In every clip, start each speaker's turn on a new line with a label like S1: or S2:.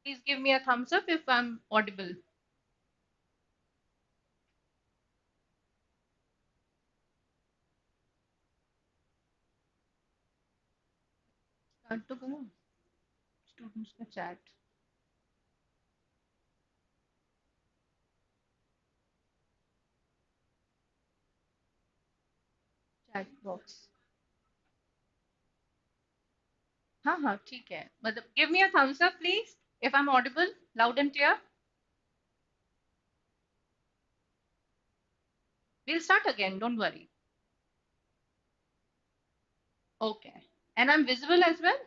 S1: Please give me a thumbs up if I'm audible. Start to करो students का chat box. हाँ हाँ ठीक है, मतलब give me a thumbs up please if I'm audible loud and clear. We'll start again, don't worry. Okay, and I'm visible as well.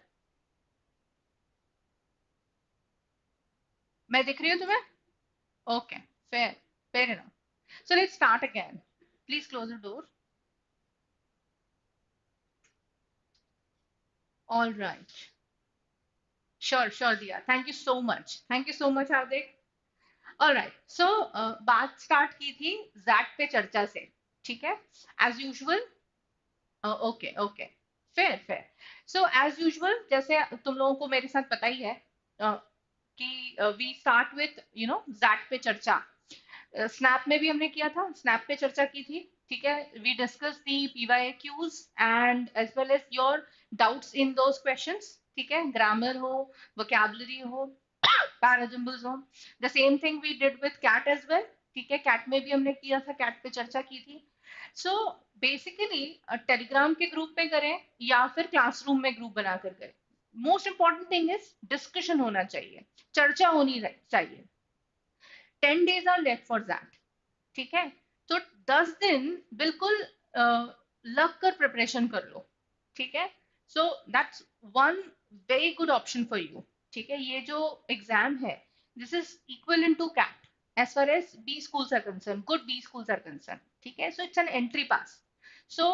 S1: मैं दिख रही हूँ तुम्हें? Okay, fair enough. So let's start again. Please close the door. All right. Sure, Diya. Thank you so much. Thank you so much, Hardik. All right. So बात start की थी jet पे चर्चा से, ठीक है? As usual. Okay fair. So as usual, जैसे तुम लोगों को मेरे साथ पता ही है कि वी स्टार्ट विथ जैट पे चर्चा. स्नैप में भी हमने किया था, स्नैप पे चर्चा की थी, ठीक है? We discuss the PYQs and as well as your doubts in those questions, ठीक है? ग्रामर हो, वोकैबुलरी हो, पैराजम्बल्स हो. The same thing we did with CAT as well, ठीक है? कैट में भी हमने किया था, कैट पे चर्चा की थी. सो बेसिकली टेलीग्राम के ग्रुप में करें या फिर क्लासरूम में ग्रुप बनाकर करें, most important thing is discussion होना चाहिए, चर्चा होनी चाहिए. 10 days are left for that, ठीक है? तो 10 दिन बिल्कुल लग कर प्रिपरेशन कर लो, ठीक है? So that's one very good option for you, ठीक है? ये जो एग्जाम है, this is equal to CAT as far as B schools are concern, good B schools are concern, ठीक है? So it's an entry pass. सो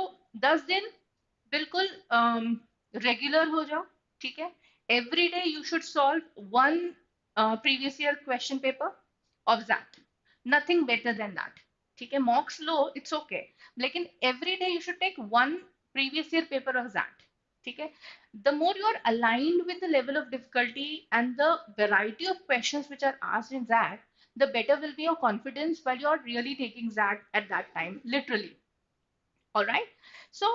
S1: 10 दिन बिल्कुल रेगुलर हो जाओ, ठीक है? Every day you should solve one previous year question paper of that, nothing better than that, ठीक है? मॉक्स लो, इट्स ओके, लेकिन every day you should take one previous year paper of that, ठीक है? The more you are aligned with the level of difficulty and the variety of questions which are asked in that, the better will be your confidence while you are really taking that at that time, literally. All right. So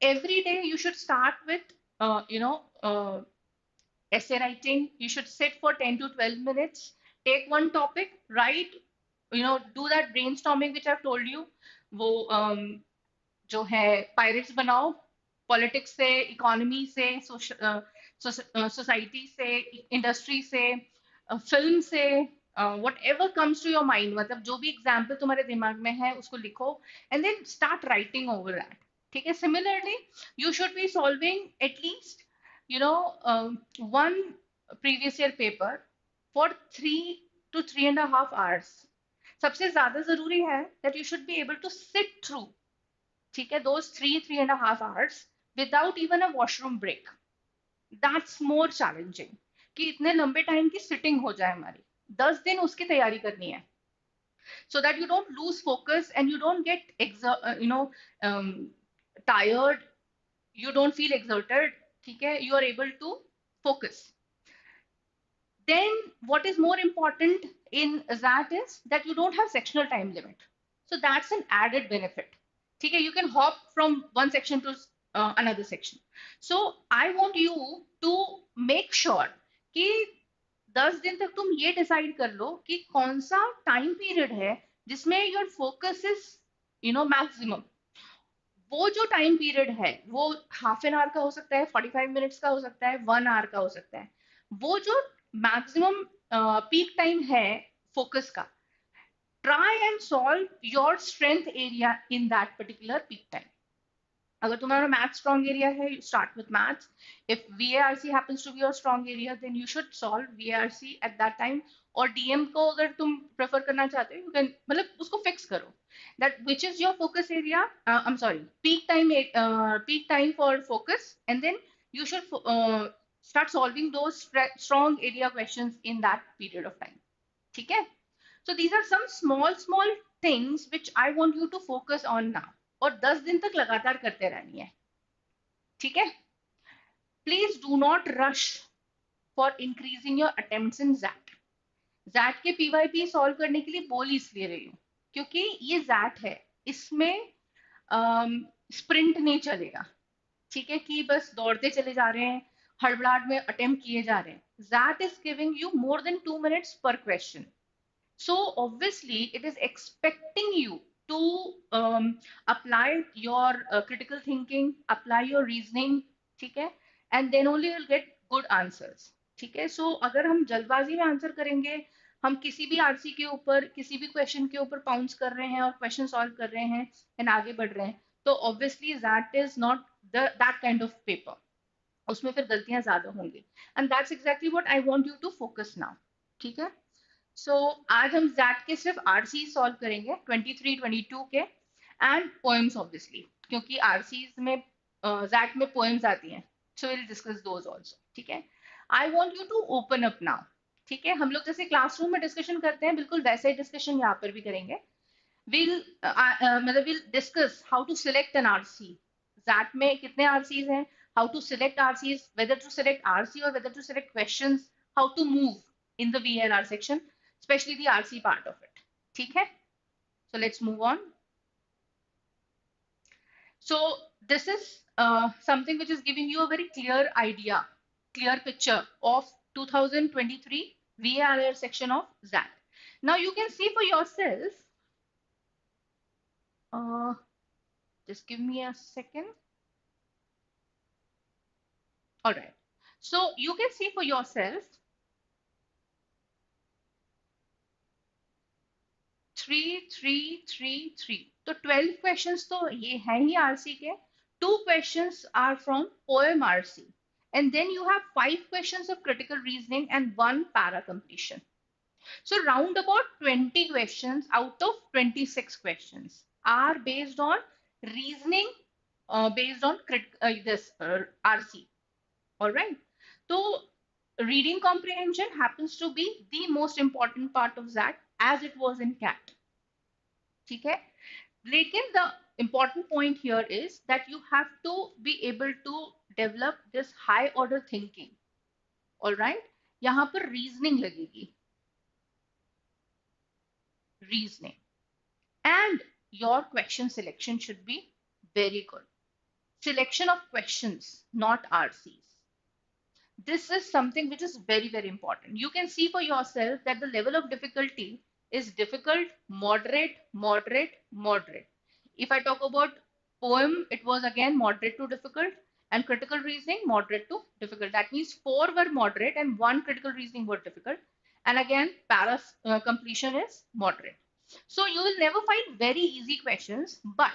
S1: every day you should start with, essay writing. You should sit for 10 to 12 minutes, take one topic, write, do that brainstorming which I've told you. वो जो है pirates बनाओ, politics से, economy से, society से, industry से, film से, whatever comes to your mind, मतलब जो भी एग्जाम्पल तुम्हारे दिमाग में है उसको लिखो and then start writing over that, ठीक है? Similarly you should be solving at least one previous year paper for 3 to 3.5 hours. सबसे ज्यादा जरूरी है that you should be able to sit through, ठीक है, those 3 3.5 hours without even a washroom break. That's more challenging, कि इतने लंबे time की सिटिंग हो जाए हमारी. 10 दिन उसकी तैयारी करनी है, so that you don't lose focus and you don't get tired, you don't feel exerted, ठीक है? You are able to focus. Then what is more important in that is that you don't have sectional time limit. So that's an added benefit. Okay, you can hop from one section to another section. So I want you to make sure कि 10 दिन तक तुम ये decide कर लो कि कौन सा time period है जिसमें योर फोकस इज मैक्सिमम. वो जो टाइम पीरियड है वो हाफ एन आवर का हो सकता है, 45 मिनट्स का हो सकता है, 1 आवर का हो सकता है. वो जो मैक्सिमम पीक टाइम है फोकस का, try and solve your strength area in that particular peak time. अगर तुम्हारा मैथ स्ट्रॉन्ग एरिया है, you start with maths. If VARC happens to be your strong area, then you should solve VARC at that time. और DM को अगर तुम prefer करना चाहते हो, यू कैन, मतलब उसको फिक्स करो that which is your focus area, I'm sorry, peak time for focus, and then you should start solving those strong area questions in that period of time, ठीक है? So these are some small things which I want you to focus on now. और 10 दिन तक लगातार करते रहनी है, ठीक है? Please do not rush for increasing your attempts in XAT. XAT के पीवाईपी सॉल्व करने के लिए बोल इसलिए रही हूँ क्योंकि ये जैट है, इसमें स्प्रिंट नहीं चलेगा, ठीक है, कि बस दौड़ते चले जा रहे हैं, हड़बड़ाहट में अटेम्प्ट किए जा रहे हैं। XAT is giving you more than 2 minutes पर question, so obviously it is expecting you to apply your critical thinking, apply your reasoning, ठीक है, and then only you'll get good answers, ठीक है। so अगर हम जल्दबाजी में आंसर करेंगे, हम किसी भी आरसी के ऊपर किसी भी क्वेश्चन के ऊपर पाउंस कर रहे हैं और क्वेश्चन सॉल्व कर रहे हैं एंड आगे बढ़ रहे हैं, तो obviously that is not that kind of paper, उसमें फिर गलतियां ज्यादा होंगी, and that's exactly what I want you to focus now, ठीक है। आज हम जैट के सिर्फ आरसी सॉल्व करेंगे 23 22 के, एंड पोएम्स ऑब्वियसली, क्योंकि आरसीज में जैट में पोएम्स आती हैं, so will discuss those also, ठीक है। I want you to open up now, ठीक है। हम लोग जैसे क्लासरूम में डिस्कशन करते हैं, बिल्कुल वैसे ही डिस्कशन यहाँ पर भी करेंगे। Will discuss how to select an RC, XAT में कितने आरसीज हैं, how to select RCs, whether to select RC और whether to select questions, how to move in the VLR section, especially the RC part of it, ठीक है। So let's move on. So this is something which is giving you a very clear idea, clear picture of 2023 VLR section of XAT. Now you can see for yourself, just give me a second. All right, so you can see for yourself 3 3 3 3, तो 12 questions तो ये हैं ही RC के, 2 questions are from poem RC, and then you have 5 questions of critical reasoning and 1 para completion. So round about 20 questions out of 26 questions are based on reasoning, based on this RC. All right. So reading comprehension happens to be the most important part of that, as it was in CAT. ठीक है, लेकिन the important point here is that you have to be able to develop this high order thinking. All right, यहाँ पर reasoning लगेगी, reasoning, and your question selection should be very good. Selection of questions, not RCs. This is something which is very, very important. You can see for yourself that the level of difficulty is difficult, moderate, moderate, moderate. If I talk about poem, it was again moderate to difficult, and critical reasoning, moderate to difficult. That means 4 were moderate and 1 critical reasoning were difficult. And again, para completion is moderate. So you will never find very easy questions, but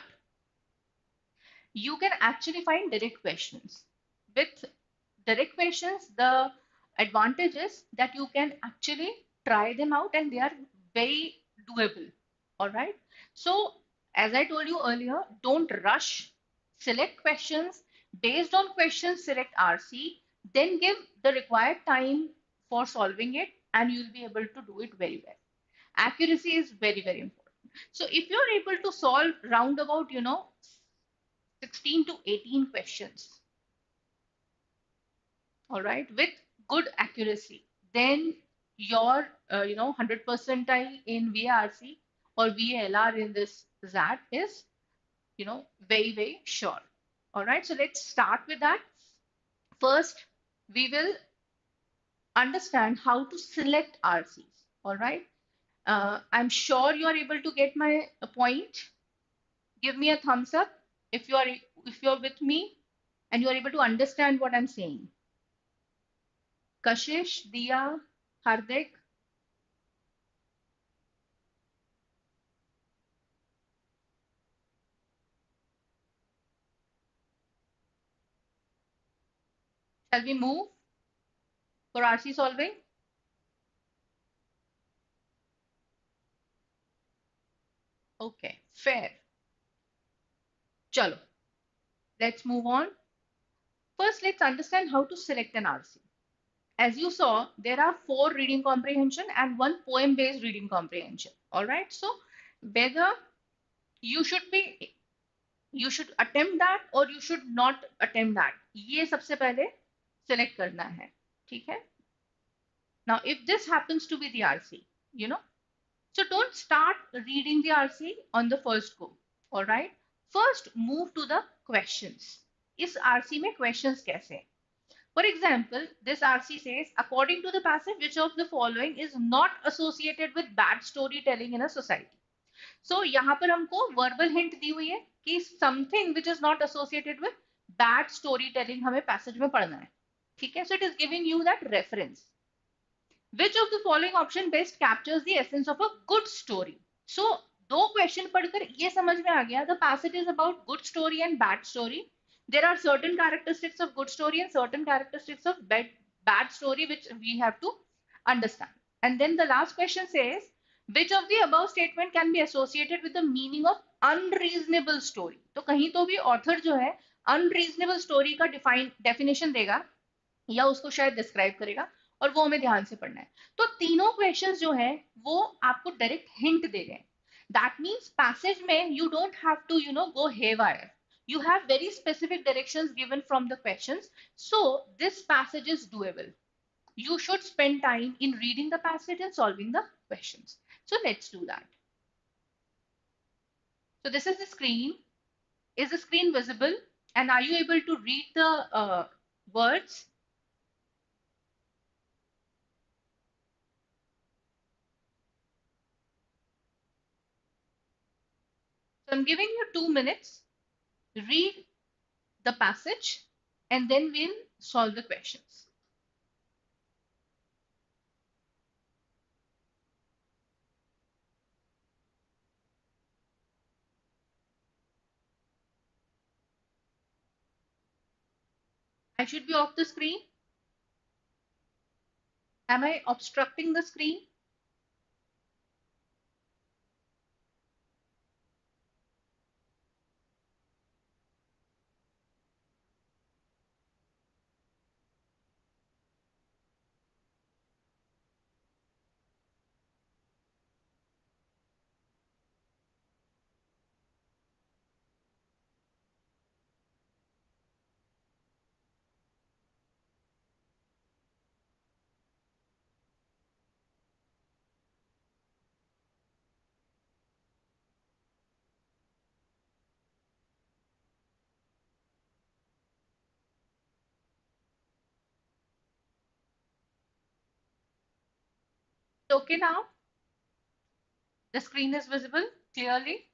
S1: you can actually find direct questions. With direct questions, the advantage is that you can actually try them out and they are very doable. All right. So as I told you earlier, don't rush. Select questions. Based on questions, select RC. Then give the required time for solving it, and you'll be able to do it very well. Accuracy is very, very important. So if you're able to solve roundabout, 16 to 18 questions, all right, with good accuracy, then your 100 percentile in VRC or VLR in this ZAT is very, very sure. All right, so let's start with that. First, we will understand how to select RCs. All right, I'm sure you are able to get my point. Give me a thumbs up if you're with me and you're able to understand what I'm saying. Kashish, Diya, Hardik. Shall we move for RC solving? Okay, fair. Chalo. Let's move on. First, let's understand how to select an RC. As you saw, there are 4 reading comprehension and 1 poem-based reading comprehension. All right. So whether you should attempt that or you should not attempt that, ये सबसे पहले select करना है, ठीक है? Now, if this happens to be the RC, you know, so don't start reading the RC on the first go. All right. First, move to the questions. इस RC में questions कैसे हैं? For example, this RC says, according to the passage, which of the following is not associated with bad storytelling in a society? So यहाँ पर हमको verbal hint दी हुई है कि something which is not associated with bad storytelling हमें passage में पढ़ना है. ठीक है? So it is giving you that reference. Which of the following option best captures the essence of a good story? So दो क्वेश्चन पढ़कर ये समझ में आ गया, the passage is about good story and bad story. There are certain characteristics of good story and certain characteristics of bad story which we have to understand. And then the last question says, which of the above statement can be associated with the meaning of unreasonable story? तो कहीं तो भी author जो है unreasonable story का definition देगा या उसको शायद डिस्क्राइब करेगा और वो हमें ध्यान से पढ़ना है. तो तीनों क्वेश्चंस जो है वो आपको डायरेक्ट हिंट दे रहे हैं. दैट मींस पैसेज में you don't have to go haywire. You have very specific directions given from the questions, so this passage is doable. You should spend time in reading the passage and solving the questions. So let's do that. So this is the screen. Is the screen visible, and are you able to read the words? So I'm giving you 2 minutes. Read the passage and then we'll solve the questions. I should be off the screen. Am I obstructing the screen? Okay now? The screen is visible clearly?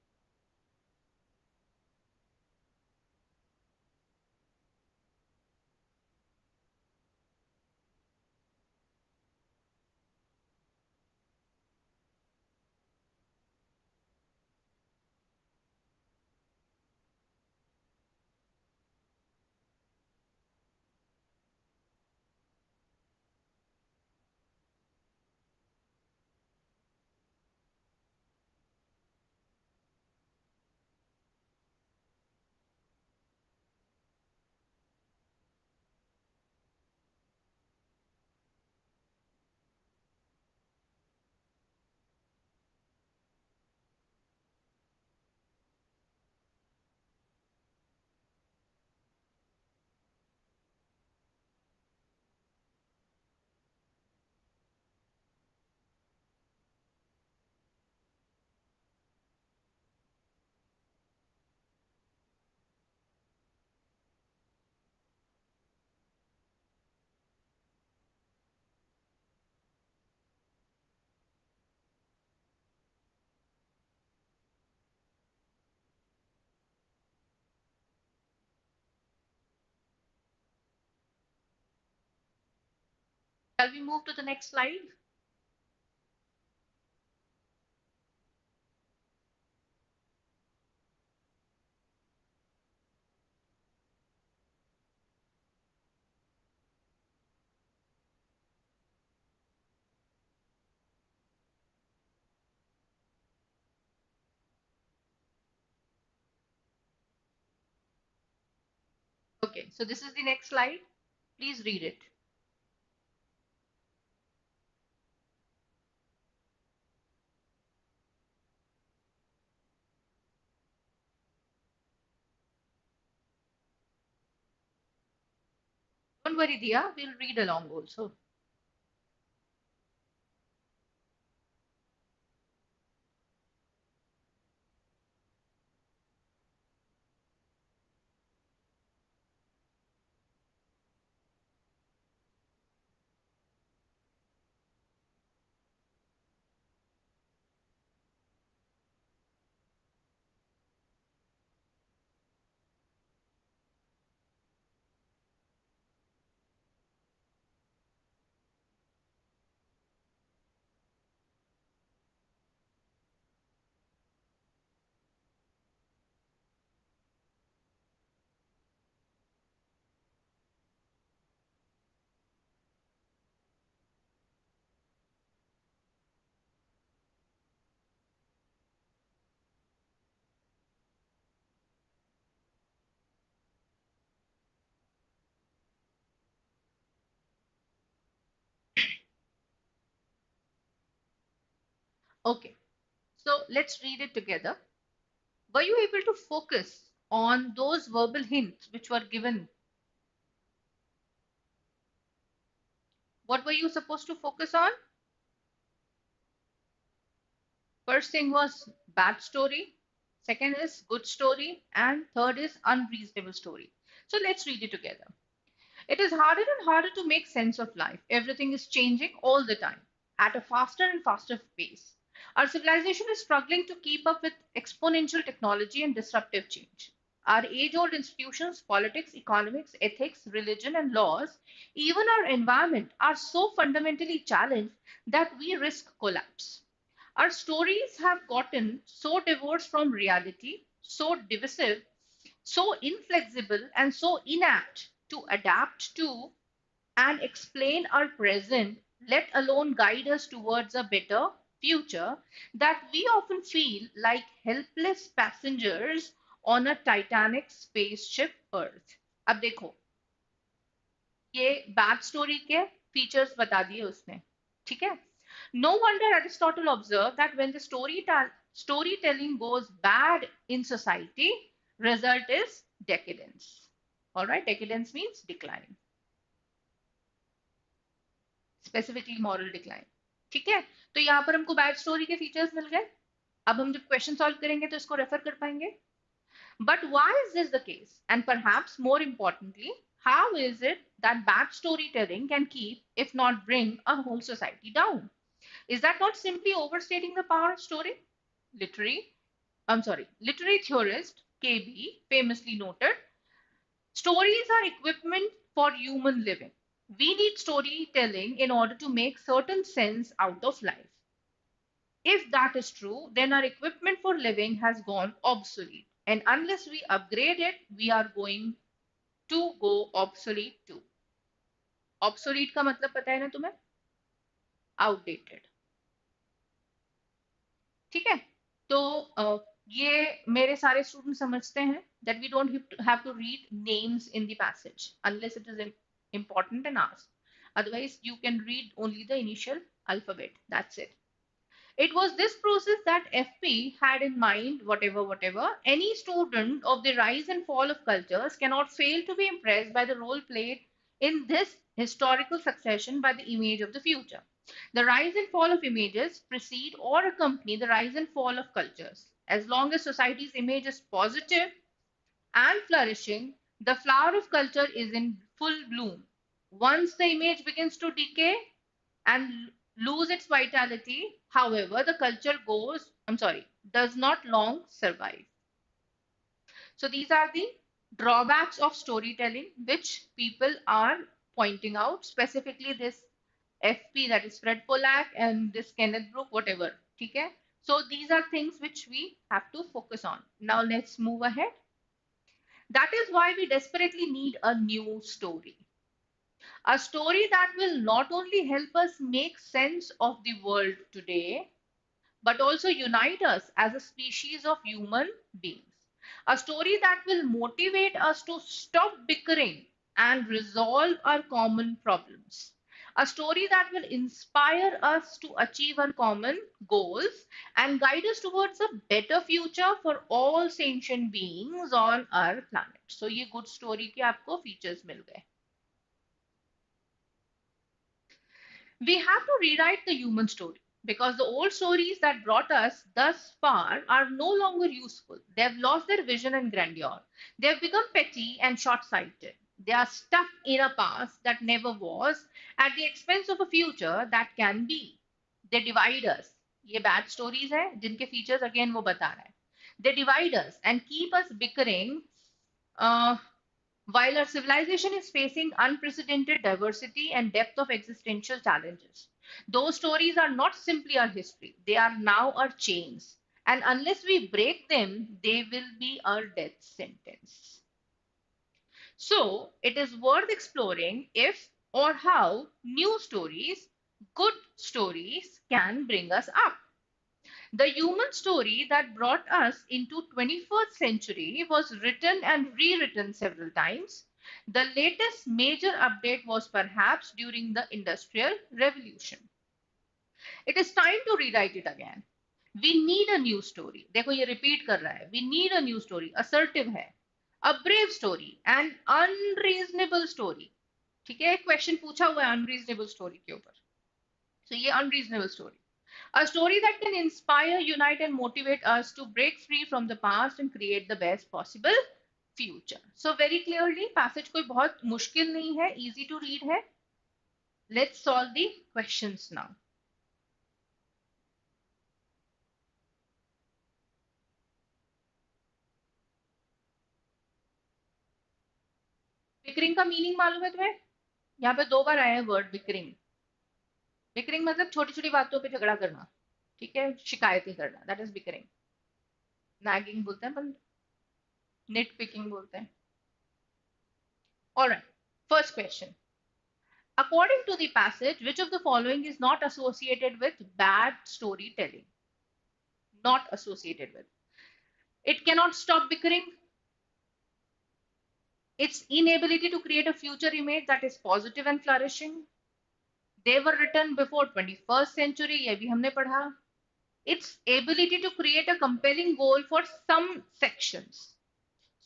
S1: Shall we move to the next slide? Okay, so this is the next slide. Please read it. Don't worry, Dia, we'll read along also. Okay, so let's read it together. Were you able to focus on those verbal hints which were given? What were you supposed to focus on? First thing was bad story, second is good story, and third is unreasonable story. So let's read it together. It is harder and harder to make sense of life. Everything is changing all the time at a faster and faster pace. Our civilization is struggling to keep up with exponential technology and disruptive change. Our age old institutions, politics, economics, ethics, religion, and laws, even our environment, are so fundamentally challenged that we risk collapse. Our stories have gotten so divorced from reality, so divisive, so inflexible, and so inapt to adapt to and explain our present, let alone guide us towards a better future, that we often feel like helpless passengers on a Titanic spaceship Earth. अब देखो, ये back story के features बता दिए उसने, ठीक है? No wonder Aristotle observed that when the storytelling goes bad in society, result is decadence. All right, decadence means decline, specifically moral decline. ठीक है? तो यहाँ पर हमको बैड स्टोरी के फीचर्स मिल गए. अब हम जब क्वेश्चन सॉल्व करेंगे तो इसको रेफर कर पाएंगे. But why is this the case? And perhaps more importantly, how is it that bad storytelling can keep, if not bring, a whole society down? Is that not simply overstating the power of story? Literary, literary theorist KB famously noted, stories are equipment for human living. We need storytelling in order to make certain sense out of life. If that is true, then our equipment for living has gone obsolete. And unless we upgrade it, we are going to go obsolete too. Obsolete का मतलब पता है ना तुम्हें? Outdated. ठीक है? तो ये मेरे सारे स्टूडेंट समझते हैं that we don't have to read names in the passage unless it is important and asked. Otherwise, you can read only the initial alphabet. That's it. It was this process that FP had in mind, whatever. Any student of the rise and fall of cultures cannot fail to be impressed by the role played in this historical succession by the image of the future. The rise and fall of images precede or accompany the rise and fall of cultures. As long as society's image is positive and flourishing, the flower of culture is in full bloom. Once the image begins to decay and lose its vitality, however, the culture does not long survive. So these are the drawbacks of storytelling, which people are pointing out, specifically this FP, that is Fred Pollack, and this Kenneth Brook, whatever. Okay? So these are things which we have to focus on. Now let's move ahead. That is why we desperately need a new story. A story that will not only help us make sense of the world today, but also unite us as a species of human beings. A story that will motivate us to stop bickering and resolve our common problems. A story that will inspire us to achieve our common goals and guide us towards a better future for all sentient beings on our planet. So ये good story के आपको features मिल गए. We have to rewrite the human story because the old stories that brought us thus far are no longer useful. They have lost their vision and grandeur. They have become petty and short sighted. They are stuck in a past that never was at the expense of a future that can be. They divide us. ये bad stories हैं जिनके features again वो बता रहा है. They divide us and keep us bickering uh, while our civilization is facing unprecedented diversity and depth of existential challenges. Those stories are not simply our history, they are now our chains. And unless we break them, they will be our death sentence. So, it is worth exploring if or how new stories, good stories, can bring us up. The human story that brought us into 21st century was written and rewritten several times. The latest major update was perhaps during the Industrial Revolution. It is time to rewrite it again. We need a new story, देखो ये repeat कर रहा है, we need a new story, assertive है, a brave story and unreasonable story. ठीक है, question पूछा हुआ है अनरीजनेबल स्टोरी के ऊपर, so ये unreasonable story, a story that can inspire, unite and motivate us to break free from the past and create the best possible future. So very clearly passage कोई बहुत मुश्किल नहीं है, easy to read है। Let's solve the questions now. Bickering का meaning मालूम है तुम्हें? यहाँ पे दो बार आया है वर्ड बिकरिंग। बिकरिंग मतलब छोटी छोटी बातों पे झगड़ा करना, ठीक है, शिकायतें करना, दैट इज बिकरिंग। नैगिंग बोलते हैं, पर निट पिकिंग बोलते हैं। Alright, first question, according to the passage, which of the following is not associated with bad storytelling? Not associated with. It cannot stop bickering. Its inability to create a future image that is positive and flourishing. They were written before 21st century, ये भी हमने पढ़ा। Its ability to create a compelling goal for some sections.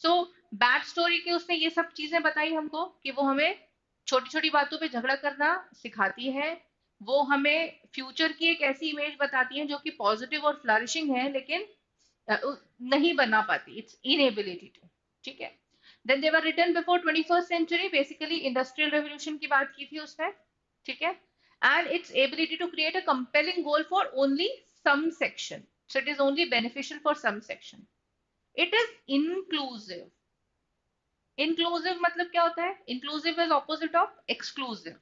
S1: So bad story के उसने ये सब चीजें बताई हमको कि वो हमें छोटी छोटी बातों पे झगड़ा करना सिखाती है, वो हमें फ्यूचर की एक ऐसी इमेज बताती है जो कि पॉजिटिव और फ्लरिशिंग है, लेकिन नहीं बना पाती, इट्स इनएबिलिटी टू। ठीक है, then they were written before 21st century, basically industrial revolution की बात की थी उसने। ठीक है, and its ability to create a compelling goal for only some section, so it is only beneficial for some section. It is inclusive. Inclusive मतलब क्या होता है? Inclusive is opposite of exclusive.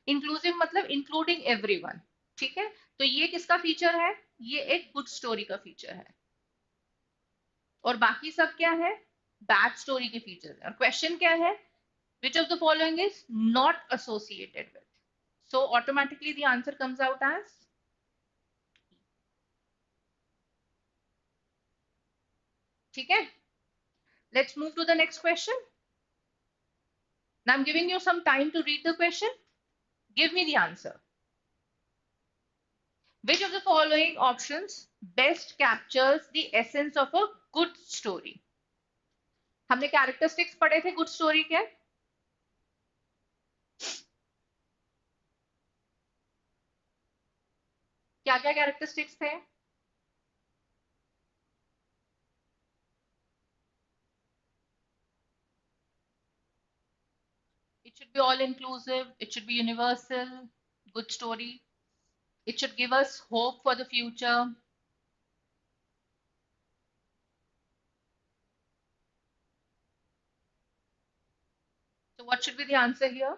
S1: Inclusive मतलब इंक्लूडिंग एवरीवन। ठीक है, तो ये किसका फीचर है? ये एक गुड स्टोरी का फीचर है, और बाकी सब क्या है? बैड स्टोरी के फीचर है। और क्वेश्चन क्या है? Which of the following is not associated with? So automatically the answer comes out as, ठीक है। Let's move to the next question. Now I am giving you some time to read the question, give me the answer. Which of the following options best captures the essence of a good story? हमने characteristics पढ़े थे good story के। क्या क्या characteristics थे? It should be all inclusive, it should be universal, good story, it should give us hope for the future. So what should be the answer here?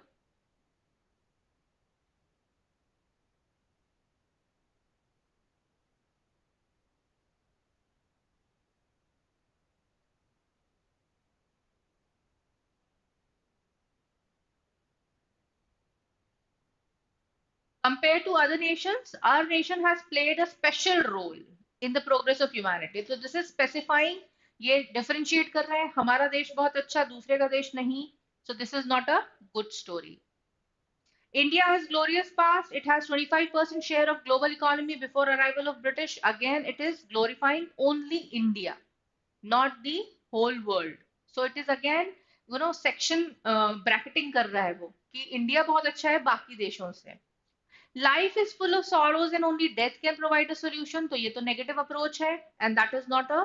S1: Compared to other nations, our nation has played a special role in the progress of humanity. So this is specifying, ये differentiate कर रहा है, हमारा देश बहुत अच्छा, दूसरे का देश नहीं. So this is not a good story. India has glorious past. It has 25% share of global economy before arrival of British. Again, it is glorifying only India, not the whole world. So it is again, section bracketing कर रहा है वो कि India बहुत अच्छा है बाकी देशों से। Life is full of sorrows and only death can provide a solution. तो ये तो negative approach है, and that is not a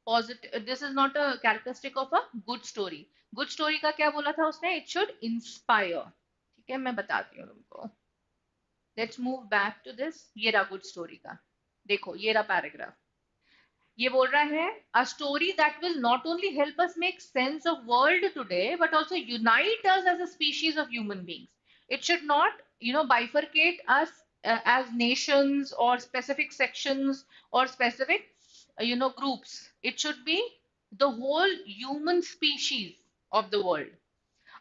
S1: positive. This is not a characteristic of a good story. Good story का क्या बोला था उसने? It should inspire. ठीक है, मैं बताती हूँ तुमको। Let's move back to this. ये रहा good story का, देखो ये रहा paragraph। ये बोल रहा है a story that will not only help us make sense of world today but also unite us as a species of human beings. It should not, bifurcate us as nations or specific sections or specific, groups. It should be the whole human species of the world.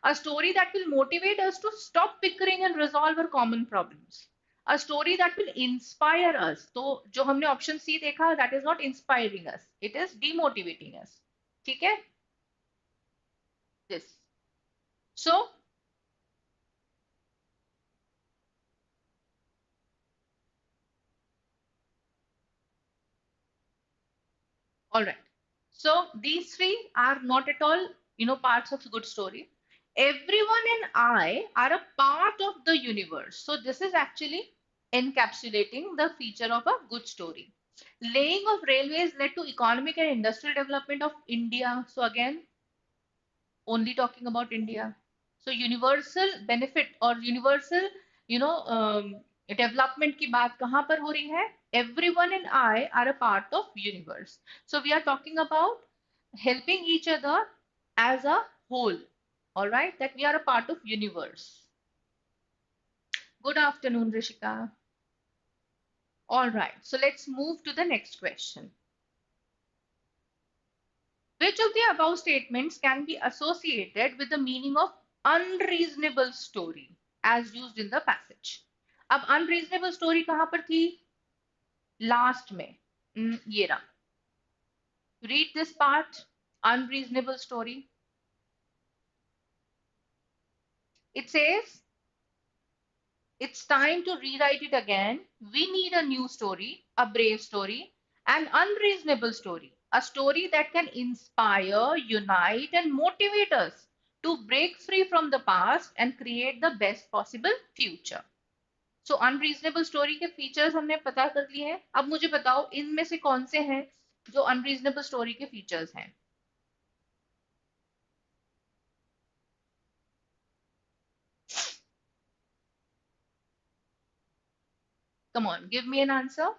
S1: A story that will motivate us to stop bickering and resolve our common problems. A story that will inspire us. तो जो हमने option C देखा, that is not inspiring us, it is demotivating us. ठीक है, this. So All right. So these three are not at all, parts of a good story. Everyone and I are a part of the universe. So this is actually encapsulating the feature of a good story. Laying of railways led to economic and industrial development of India. So again, only talking about India. So universal benefit or universal, development की बात कहाँ पर हो रही है? Everyone and I are a part of universe. So we are talking about helping each other as a whole. All right, that we are a part of universe. Good afternoon, Rishika. All right, so let's move to the next question. Which of the above statements can be associated with the meaning of unreasonable story as used in the passage? अब unreasonable story कहां पर थी? Last में. ये रहा. Read this part. Unreasonable story. It says, it's time to rewrite it again. We need a new story, a brave story, an unreasonable story, a story that can inspire, unite, and motivate us to break free from the past and create the best possible future. So unreasonable story के features हमने पता कर लिए हैं. अब मुझे बताओ इनमें से कौन से हैं जो unreasonable story के features हैं? Come on, give me an answer.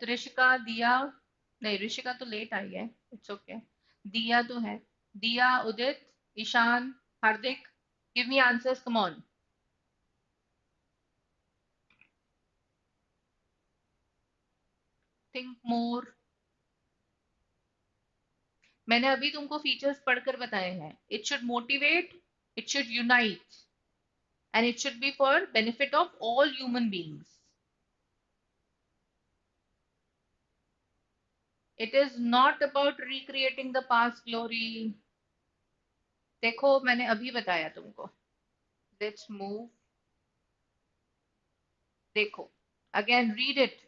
S1: Rishika, दिया, नहीं ऋषिका तो लेट आई है. It's okay. दिया तो है. Diya, Udit, Ishaan, Hardik, give me answers. Come on. Think more. मैंने अभी तुमको फीचर्स पढ़कर बताए हैं. It should motivate, it should unite, and it should be for benefit of all human beings. It is not about recreating the past glory. देखो मैंने अभी बताया तुमको. Let's move. देखो, again read it.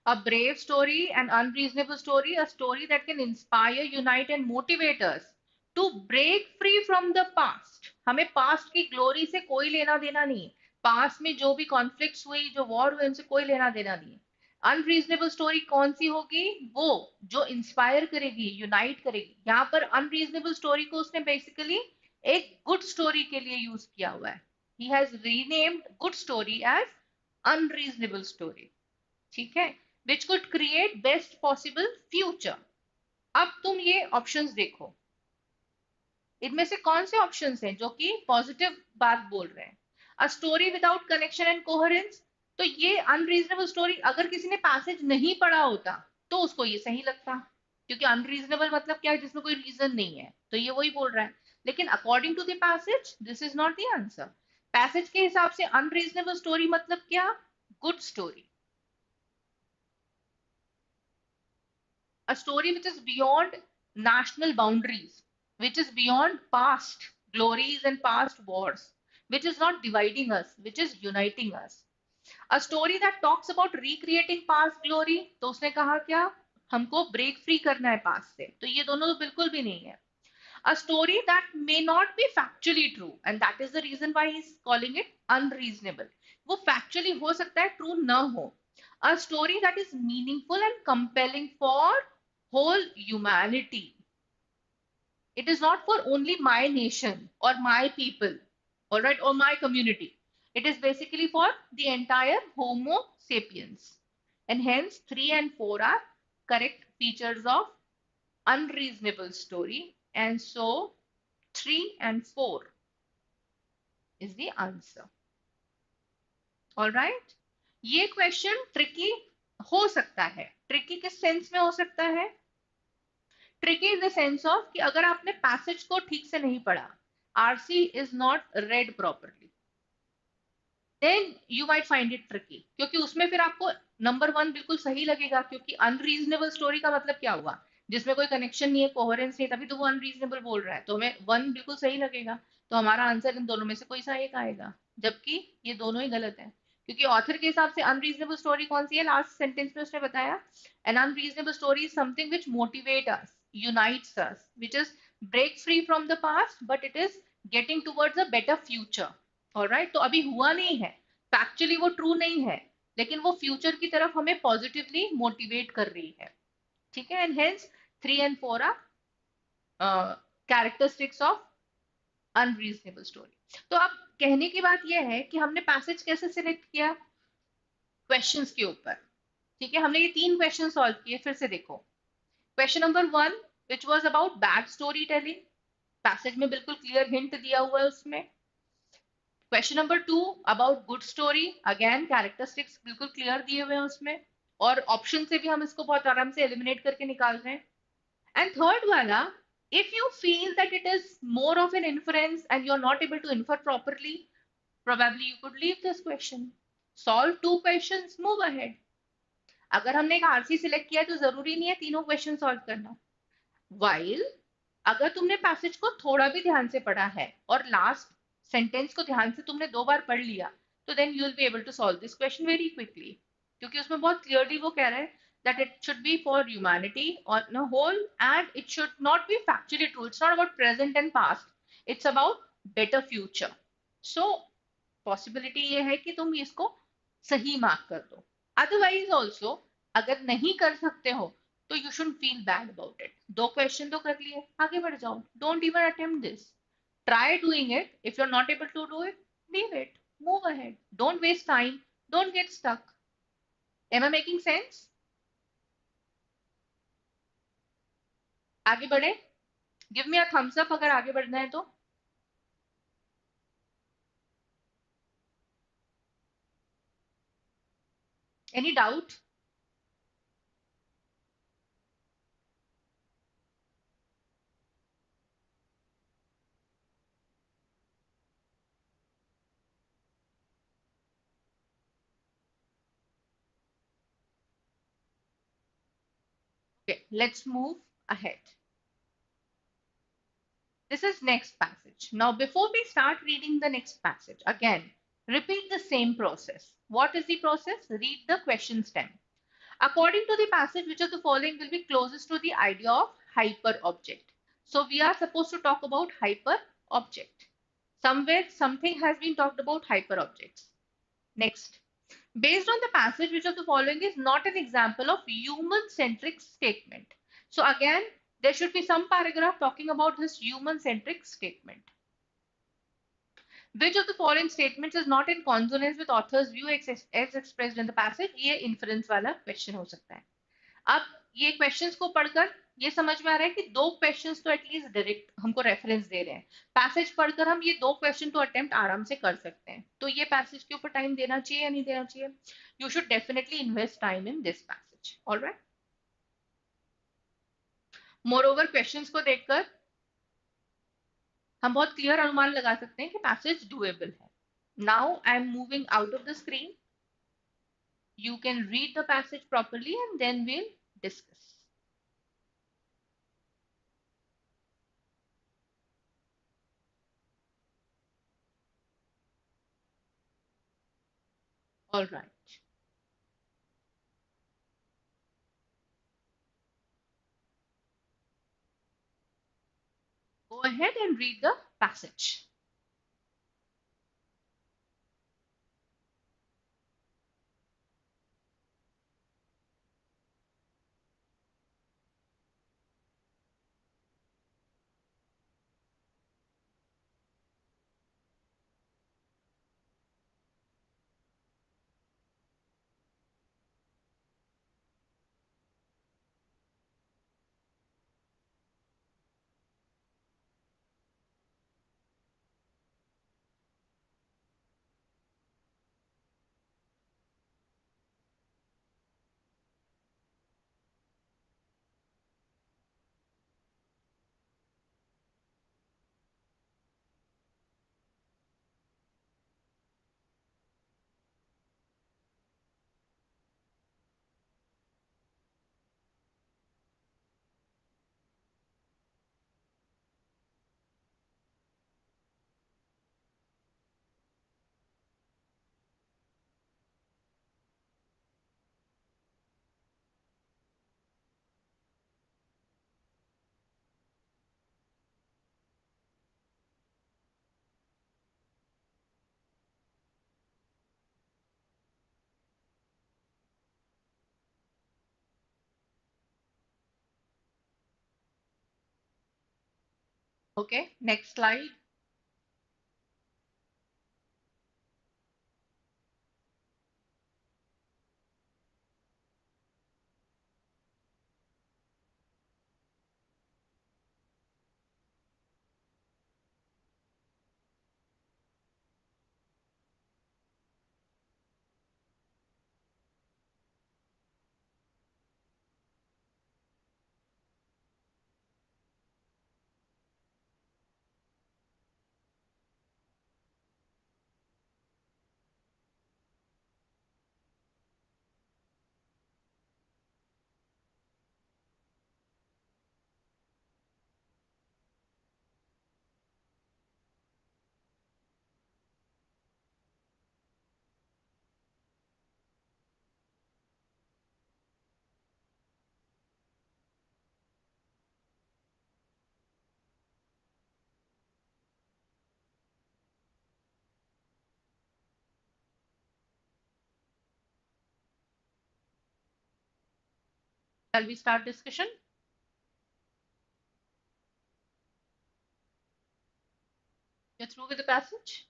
S1: A brave story, an unreasonable story, a story that can inspire, unite and motivate us to break free from the past. हमें past की glory से कोई लेना देना नहीं. past में जो भी conflicts हुई, जो war हुए, उनसे कोई लेना देना नहीं. Unreasonable story कौन सी होगी? वो जो inspire करेगी, unite करेगी. यहाँ पर unreasonable story को उसने basically एक good story के लिए use किया हुआ है. He has renamed good story as unreasonable story. ठीक है? Which could create best possible future. अब तुम ये ऑप्शंस देखो. इनमें से कौन से ऑप्शंस हैं जो कि पॉजिटिव बात बोल रहे हैं? A story without connection and coherence. तो ये अनरीजनेबल स्टोरी अगर किसी ने पैसेज नहीं पढ़ा होता तो उसको ये सही लगता, क्योंकि अनरीजनेबल मतलब क्या है? जिसमें कोई रीजन नहीं है. तो ये वही बोल रहा है. लेकिन according to the passage this is not the answer. Passage के हिसाब से अनरीजनेबल स्टोरी मतलब क्या? Good story. A story which is beyond national boundaries, which is beyond past glories and past wars, which is not dividing us, which is uniting us. A story that talks about recreating past glory, तो उसने कहा क्या? हमको break free करना है past से. तो ये दोनों तो बिल्कुल भी नहीं है. A story that may not be factually true, and that is the reason why he's calling it unreasonable. वो factually हो सकता है, true ना हो. A story that is meaningful and compelling for whole humanity. It is not for only my nation or my people, all right, or my community. It is basically for the entire Homo sapiens. And hence 3 and 4 are correct features of unreasonable story. And so 3 and 4 is the answer. All right. ये question tricky हो सकता है. Tricky किस sense में हो सकता है? Tricky in the sense of कि अगर आपने पैसेज को ठीक से नहीं पढ़ा, RC is not read properly, then you might find it tricky, क्योंकि उसमें फिर आपको नंबर वन बिल्कुल सही लगेगा, क्योंकि अनरीजनेबल स्टोरी का मतलब क्या हुआ, जिसमें कोई कनेक्शन नहीं है, कोहेरेंस नहीं, तभी तो वो अनरीजनेबल बोल रहा है, तो हमें वन बिल्कुल सही लगेगा, तो हमारा आंसर इन दोनों में से कोई सा एक आएगा, जबकि ये दोनों ही गलत है, क्योंकि ऑथर के हिसाब से अनरीजनेबल स्टोरी कौन सी है, लास्ट सेंटेंस में उसने बताया, an unreasonable story is something which motivate us, unites us, which is break free from the past, but it is getting towards a better future. Alright, तो अभी हुआ नहीं है, फैक्चुअली वो ट्रू नहीं है, लेकिन वो फ्यूचर की तरफ हमें पॉजिटिवली मोटिवेट कर रही है, ठीक है, and hence 3 and 4 are characteristics of unreasonable story. तो अब कहने की बात यह है कि हमने पैसेज कैसे सिलेक्ट किया, क्वेश्चंस के ऊपर, ठीक है, हमने ये 3 क्वेश्चन सॉल्व किए, फिर से देखो, question number 1 which was about bad story telling, passage में बिल्कुल क्लियर हिंट दिया हुआ है उसमें। Question number 2 about good story, again characteristics बिल्कुल क्लियर दिए हुए हैं उसमें, और ऑप्शन से भी हम इसको बहुत आराम से एलिमिनेट करके निकाल रहे हैं। एंड थर्ड वाला, if you feel that it is more of an inference and you're not able to infer properly, probably you could leave this question, solve 2 questions, move ahead। अगर हमने एक आरसी सिलेक्ट किया तो जरूरी नहीं है तीनों क्वेश्चन सॉल्व करना, वाइल अगर तुमने पैसेज को थोड़ा भी ध्यान से पढ़ा है और लास्ट सेंटेंस को ध्यान से तुमने 2 बार पढ़ लिया, तो then you will be able to solve this question very quickly, क्योंकि उसमें बहुत क्लियरली वो कह रहा है that it should be for humanity on a whole, and it should not be factually true, it's not about present and past, it's about better future। so possibility ये है कि तुम इसको सही मार्क कर दो, अदरवाइज ऑल्सो अगर नहीं कर सकते हो तो you should feel bad about it, 2 question तो कर लिए, आगे बढ़ जाओ, don't even attempt this, try doing it, if you are not able to do it, leave it, move ahead, don't waste time, don't get stuck. Am I making sense? आगे बढ़े, give me a thumbs up अगर आगे बढ़ना है तो। Any doubt? Okay, let's move ahead. This is next passage. Now, before we start reading the next passage, again, repeat the same process. What is the process? Read the question stem. According to the passage, which of the following will be closest to the idea of hyper object? So, we are supposed to talk about hyper object. Somewhere, something has been talked about hyper objects. Next. Based on the passage, which of the following is not an example of human-centric statement? So again, there should be some paragraph talking about this human-centric statement. Which of the following statements is not in consonance with author's view as expressed in the passage? ये inference वाला question हो सकता है। अब ये questions को पढ़कर ये समझ में आ रहा है कि 2 क्वेश्चंस तो एटलीस्ट डायरेक्ट हमको रेफरेंस दे रहे हैं, पैसेज पढ़कर हम ये 2 क्वेश्चन तो अटेम्प्ट आराम से कर सकते हैं, तो ये पैसेज के ऊपर टाइम देना चाहिए या नहीं देना चाहिए? You should definitely invest time in this passage, alright. Moreover questions को देखकर हम बहुत क्लियर अनुमान लगा सकते हैं कि पैसेज डुएबल है। Now I am moving out of the screen, you can read the passage properly and then we'll discuss। All right, go ahead and read the passage। Okay, next slide. Shall we start discussion? You're through with the passage?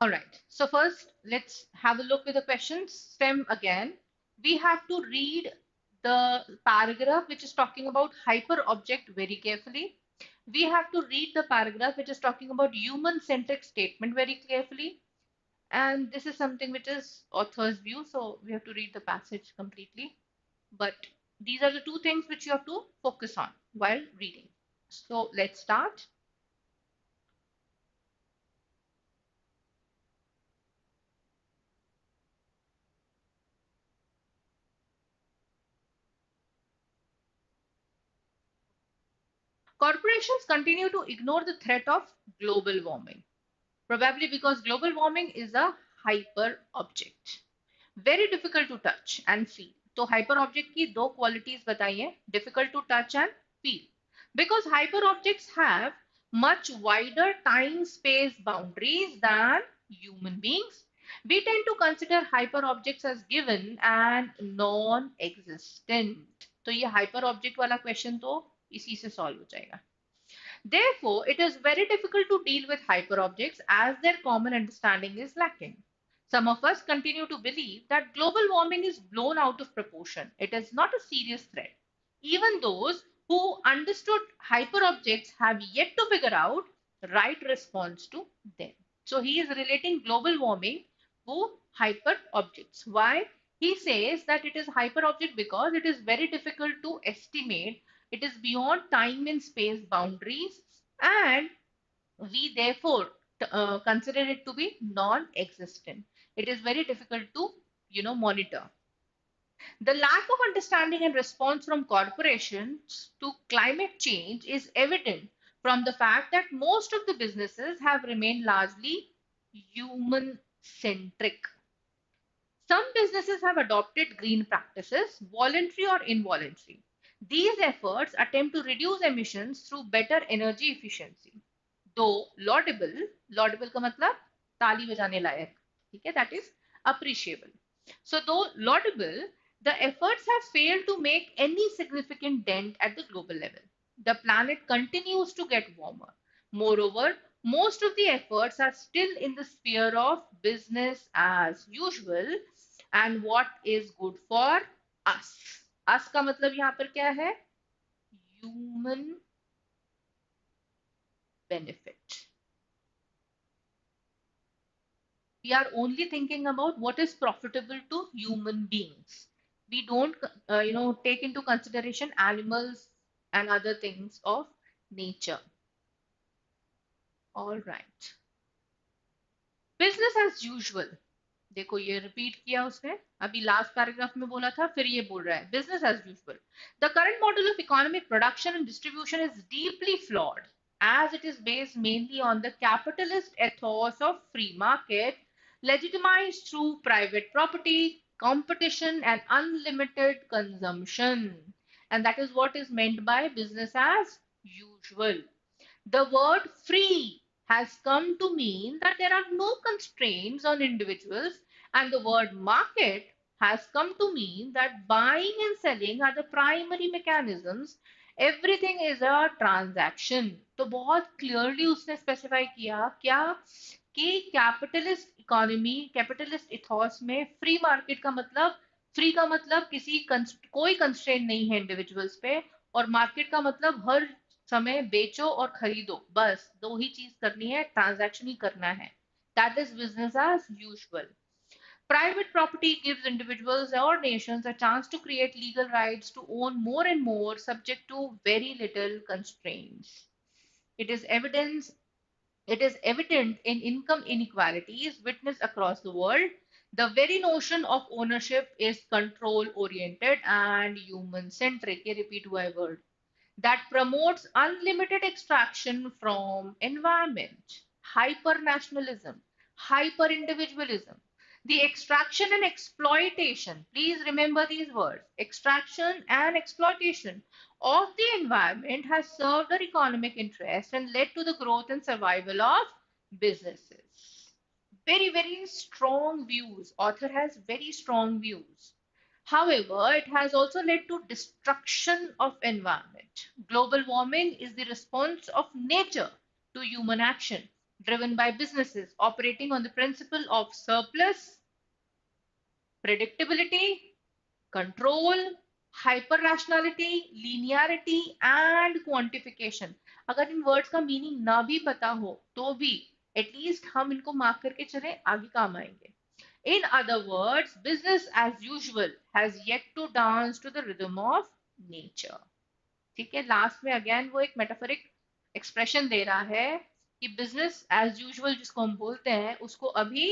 S1: All right. So first, let's have a look at the questions. Stem again. We have to read the paragraph which is talking about hyperobject very carefully. We have to read the paragraph which is talking about human-centric statement very carefully. And this is something which is author's view, so we have to read the passage completely. But these are the two things which you have to focus on while reading. So let's start. Corporations continue to ignore the threat of global warming, probably because global warming is a hyper object, very difficult to touch and feel. तो hyper object की दो qualities बताइए, difficult to touch and feel. Because hyper objects have much wider time space boundaries than human beings, we tend to consider hyper objects as given and non-existent. तो ये hyper object वाला question तो इसी से solve हो जाएगा. Therefore, it is very difficult to deal with hyperobjects as their common understanding is lacking. Some of us continue to believe that global warming is blown out of proportion. It is not a serious threat. Even those who understood hyperobjects have yet to figure out right response to them. So he is relating global warming to hyperobjects. Why? He says that it is hyperobject because it is very difficult to estimate, it is beyond time and space boundaries, and we therefore consider it to be non-existent. It is very difficult to, monitor. The lack of understanding and response from corporations to climate change is evident from the fact that most of the businesses have remained largely human centric. Some businesses have adopted green practices, voluntary or involuntary. These efforts attempt to reduce emissions through better energy efficiency. Though laudable, laudable का मतलब ताली बजाने लायक, ठीक है, that is appreciable. So though laudable, the efforts have failed to make any significant dent at the global level. The planet continues to get warmer. Moreover, most of the efforts are still in the sphere of business as usual and what is good for us. Us का मतलब यहाँ पर क्या है? Human benefit. We are only thinking about what is profitable to human beings. We don't, take into consideration animals and other things of nature. All right. Business as usual. देखो ये repeat किया उसने, अभी लास्ट पैराग्राफ में बोला था, फिर ये बोल रहा है business as usual. The current model of economic production and distribution is deeply flawed as it is based mainly on the capitalist ethos of free market, legitimized through private property, competition, and unlimited consumption. and that is what is meant by business as usual. The word free has come to mean that there are no constraints on individuals, and the word market has come to mean that buying and selling are the primary mechanisms. Everything is a transaction. तो बहुत clearly उसने specify किया क्या कि capitalist economy, capitalist ethos में free market का मतलब, free का मतलब कोई कंस्ट्रेंट नहीं है इंडिविजुअल्स पे, और मार्केट का मतलब हर समय बेचो और खरीदो, बस दो ही चीज करनी है, ट्रांजैक्शन ही करना है. That is business as usual. Private property gives individuals or nations a chance to create legal rights to own more and more, subject to very little constraints. It is evidence it is evident in income inequalities witnessed across the world. The very notion of ownership is control oriented and human centric. ये repeat हुआ है word. That promotes unlimited extraction from environment, hyper-nationalism, hyper-individualism. The extraction and exploitation, please remember these words, extraction and exploitation of the environment has served our economic interest and led to the growth and survival of businesses. Very, very strong views. Author has very strong views. However, it has also led to destruction of environment. Global warming is the response of nature to human action, driven by businesses operating on the principle of surplus, predictability, control, hyper rationality, linearity and quantification. अगर इन words का meaning ना भी पता हो तो भी at least हम इनको मार्क करके चले, आगे काम आएंगे. In other words, business as usual has yet to dance to the rhythm of nature. ठीक है, लास्ट में अगेन वो एक मेटाफोरिक एक्सप्रेशन दे रहा है कि बिजनेस एज यूजुअल जिसको हम बोलते हैं उसको अभी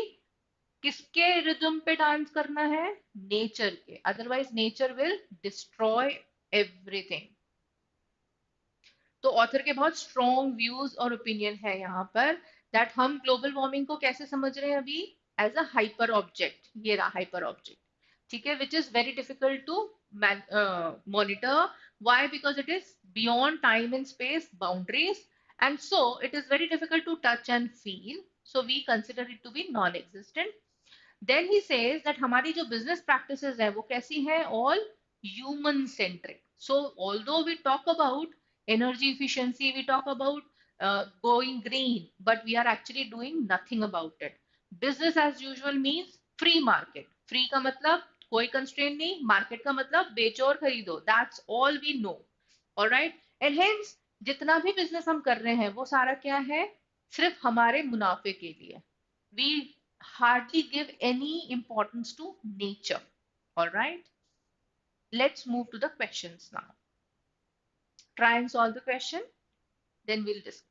S1: किसके रिदम पे डांस करना है, नेचर के, otherwise nature will destroy everything. तो ऑथर के बहुत स्ट्रॉन्ग व्यूज और ओपिनियन है यहाँ पर, दैट हम ग्लोबल वार्मिंग को कैसे समझ रहे हैं अभी, एज अ हाइपर ऑब्जेक्ट. ये रहा हाइपर ऑब्जेक्ट, ठीक है, which is very difficult to monitor. Why? Because it is beyond time and space boundaries, and so it is very difficult to touch and feel, so we consider it to be non existent. Then he says that हमारी जो business practices है वो कैसी हैं, all human centric. So although we talk about energy efficiency, we talk about going green, but we are actually doing nothing about it. Business as usual means free market. Free का मतलब कोई constraint नहीं, market का मतलब बेचो और खरीदो. That's all we know. All right, and hence जितना भी business हम कर रहे हैं वो सारा क्या है, सिर्फ हमारे मुनाफे के लिए. We hardly give any importance to nature. All right, let's move to the questions now. Try and solve the question, then we'll discuss.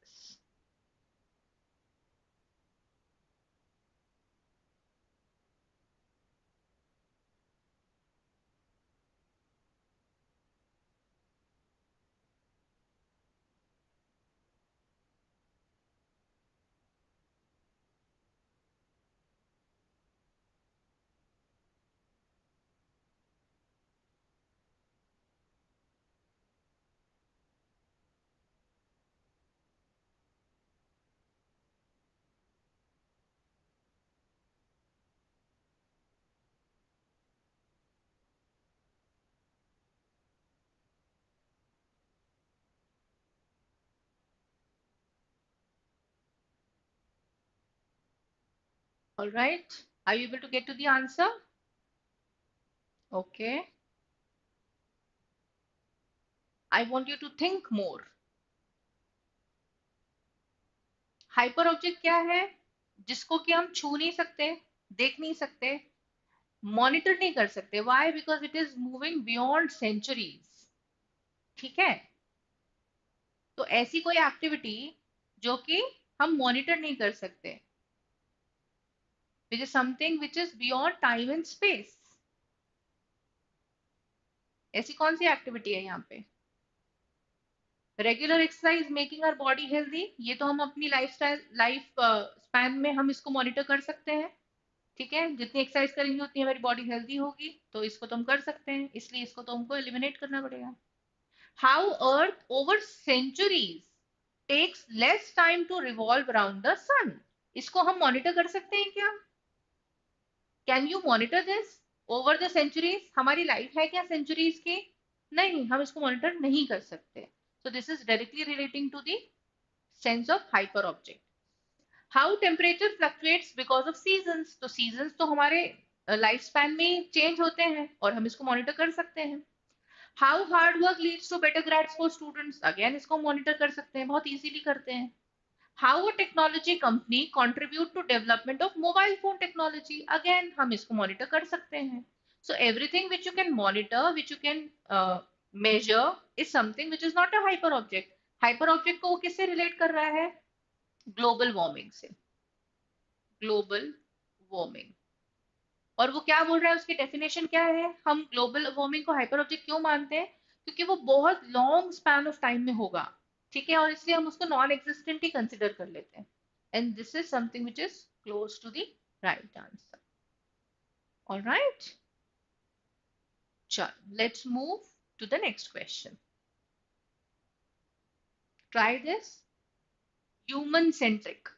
S1: All right, are you able to get to the answer? Okay, I want you to think more. Hyper object क्या है, जिसको कि हम छू नहीं सकते, देख नहीं सकते, मॉनिटर नहीं कर सकते. Why? Because it is moving beyond centuries. ठीक है, तो ऐसी कोई एक्टिविटी जो कि हम मॉनिटर नहीं कर सकते, which is something which is beyond time and space. ऐसी कौन सी एक्टिविटी है यहाँ पे? Regular exercise making our body healthy, ये तो हम अपनी लाइफ स्पैन में हम इसको मॉनिटर कर सकते हैं. ठीक है, जितनी एक्सरसाइज करेंगे उतनी हमारी बॉडी हेल्दी होगी, तो इसको तो हम कर सकते हैं, इसलिए इसको तो हमको एलिमिनेट करना पड़ेगा. How earth over centuries takes less time to revolve around the sun. इसको हम मॉनिटर कर सकते हैं क्या? Can you monitor this over the centuries? हमारी लाइफ है क्या सेंचुरीज की? नहीं, हम इसको मॉनिटर नहीं कर सकते। So this is directly relating to the sense of hyper object. How temperature fluctuates because of seasons. तो सीजन्स तो हमारे लाइफ स्पैन में चेंज होते हैं और हम इसको मॉनिटर कर सकते हैं। How hard work leads to better grades for students. Again इसको मॉनिटर कर सकते हैं, बहुत इजीली करते हैं। How a technology company contribute to development of mobile phone technology. Again हम इसको मॉनिटर कर सकते हैं। So everything which you can monitor, which you can measure is something which is not a hyper object. Hyper object को वो किससे relate कर रहा है? ग्लोबल वार्मिंग से। Global warming. और वो क्या बोल रहा है, उसकी डेफिनेशन क्या है? हम ग्लोबल वार्मिंग को हाइपर ऑब्जेक्ट क्यों मानते हैं? क्योंकि वो बहुत लॉन्ग स्पैन ऑफ टाइम में होगा, ठीक है, और इसलिए हम उसको नॉन एग्जिस्टेंट ही कंसिडर कर लेते हैं। And this is something which is close to the right answer. Alright, चलो let's move to the next question. Try this. Human centric.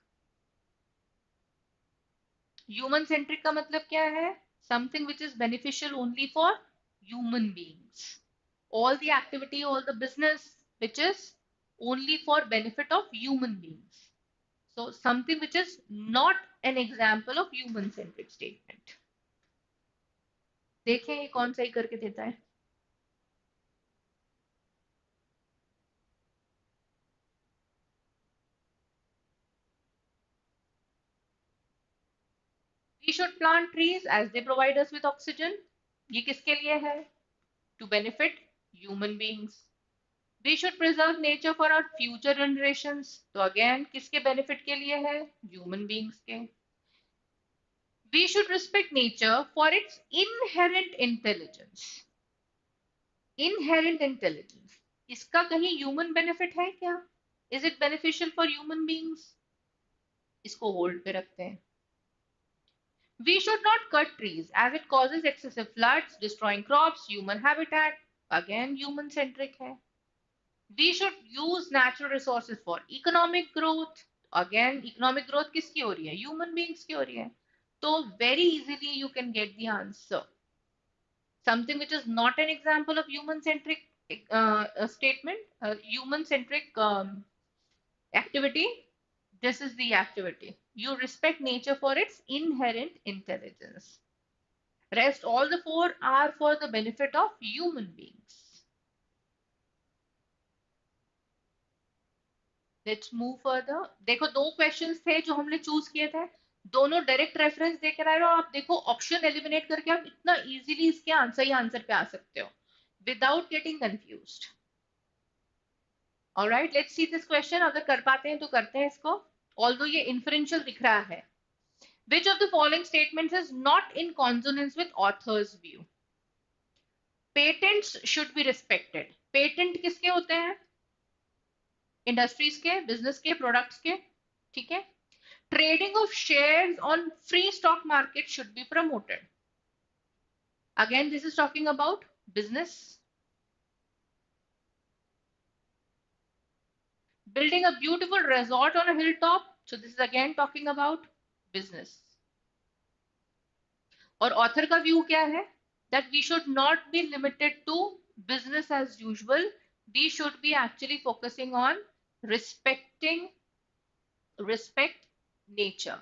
S1: Human centric का मतलब क्या है? Something which is beneficial only for human beings. All the activity, all the business which is only for benefit of human beings. So something which is not an example of human centric statement. देखें ये कौन सही करके देता है। We should plant trees as they provide us with oxygen. ये किसके लिए है? To benefit human beings. We should preserve nature for our future generations. तो अगेन किसके बेनिफिट के लिए है? ह्यूमन बींग्स के। We should respect nature for its inherent intelligence. Inherent intelligence, इसका कहीं ह्यूमन बेनिफिट है क्या? Is it beneficial for human beings? इसको होल्ड पे रखते हैं। We should not cut trees as it causes excessive floods, destroying crops, human habitat. Again, human centric है। We should use natural resources for economic growth. Again, economic growth किसकी हो रही है? Human beings की हो रही है। तो very easily you can get the answer. Something which is not an example of human centric statement, human centric activity. This is the activity. You respect nature for its inherent intelligence. Rest all the four are for the benefit of human beings. Let's move further. देखो दो questions थे जो हमने choose किए थे, दोनों direct reference देकर आए हो। आप देखो ऑप्शन एलिमिनेट करके आप इतना इजीली इसके आंसर ही आंसर पे आ सकते हो without getting confused. Alright, let's see this question. अगर कर पाते हैं तो करते हैं इसको, ऑल्दो ये इन्फ्रेंशियल दिख रहा है। Which of the following statements is not in consonance with author's view? Patents should be respected. Patent किसके होते हैं? इंडस्ट्रीज के, बिजनेस के, प्रोडक्ट्स के, ठीक है। Trading of shares on free stock market should be promoted. Again this is talking about business. Building a beautiful resort on a hilltop, so this is again talking about business. और author का view क्या है? That we should not be limited to business as usual. We should be actually focusing on respect nature,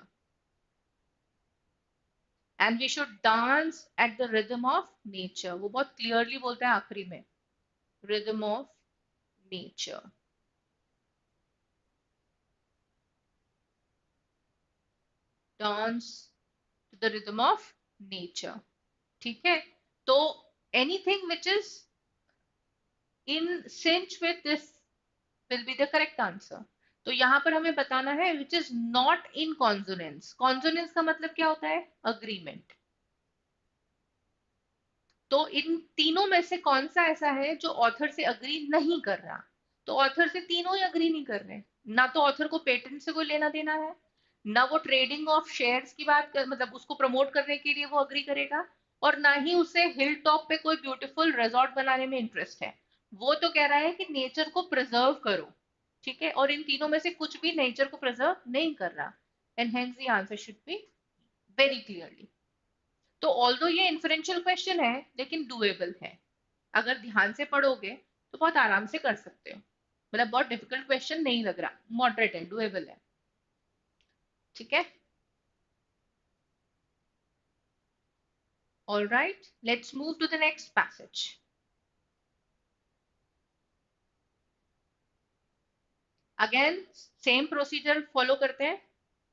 S1: and we should dance at the rhythm of nature. वो बहुत clearly बोलता है आखिरी में, rhythm of nature. Dance to the rhythm of nature. ठीक है, तो anything which is in sync with this will be the correct answer. तो यहां पर हमें बताना है which is not in consonance. Consonance का मतलब क्या होता है? Agreement. तो इन तीनों में से कौन सा ऐसा है जो ऑथर से अग्री नहीं कर रहा? तो ऑथर से तीनों ही अग्री नहीं कर रहे। ना तो ऑथर को पेटेंट से कोई लेना देना है, ना वो ट्रेडिंग ऑफ शेयर्स की बात कर, मतलब उसको प्रमोट करने के लिए वो अग्री करेगा, और ना ही उसे हिल टॉप पे कोई ब्यूटीफुल रिजॉर्ट बनाने में इंटरेस्ट है। वो तो कह रहा है कि नेचर को प्रिजर्व करो, ठीक है, और इन तीनों में से कुछ भी नेचर को प्रिजर्व नहीं कर रहा, and hence the answer should be very clearly. तो ऑल्दो ये इन्फरेंशियल क्वेश्चन है, लेकिन डुएबल है। अगर ध्यान से पढ़ोगे तो बहुत आराम से कर सकते हो, मतलब बहुत डिफिकल्ट क्वेश्चन नहीं लग रहा, मॉडरेट है, डुएबल है, ठीक है। All right, let's move to the next passage. Again same procedure follow करते हैं,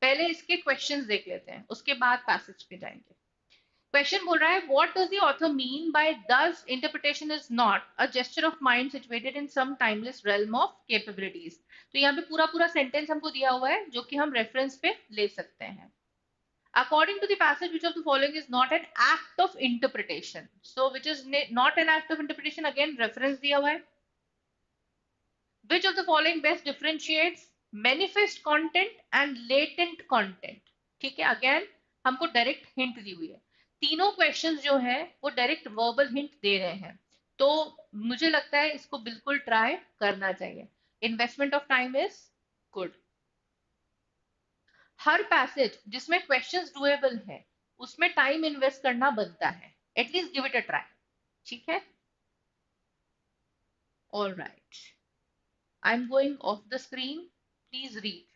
S1: पहले इसके क्वेश्चंस देख लेते हैं, उसके बाद पैसेज पे जाएंगे। क्वेश्चन बोल रहा है, what does the author mean by this interpretation is not a gesture of mind situated in some timeless realm of capabilities. तो यहाँ पे पूरा पूरा सेंटेंस हमको दिया हुआ है, जो कि हम रेफरेंस पे ले सकते हैं। According to the passage, which of the following is not an act of interpretation? So which is not an act of interpretation? Again reference दिया हुआ है। Which of the following best differentiates manifest content and latent content? ठीक है, again हमको direct hint दी हुई है, तीनों questions जो है वो डायरेक्ट वर्बल हिंट दे रहे हैं, तो मुझे लगता है इसको बिल्कुल ट्राई करना चाहिए। Investment of time is good. Her passage जिसमें क्वेश्चंस डुएबल है उसमें टाइम इन्वेस्ट करना बनता है, at least give it a try, ठीक है। All right, I am going of the screen, please read.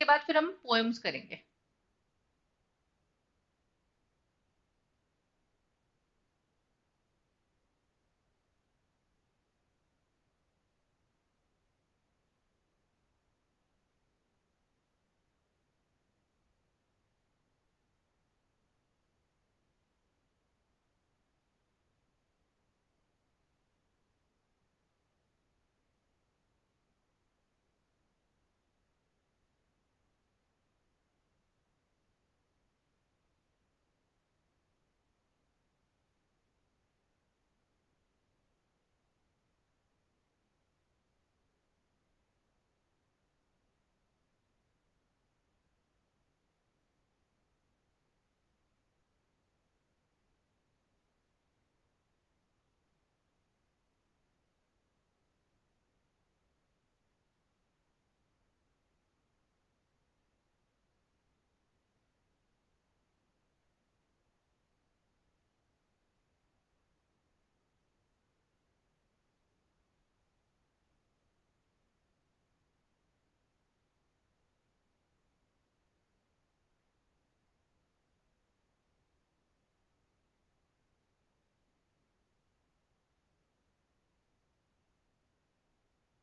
S1: के बाद फिर हम पोएम्स करेंगे।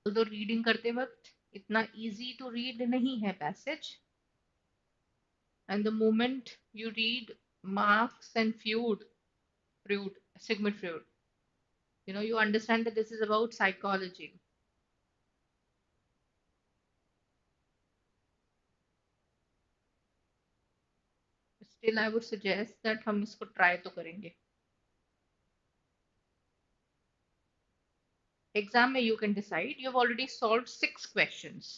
S1: तो रीडिंग करते वक्त इतना इजी टू रीड नहीं है passage, and the moment you read Marx and Freud Sigmund Freud, you understand that this is about psychology. Still I would suggest that हम इसको ट्राई तो करेंगे। एग्जाम में you can decide, you have already solved 6 questions,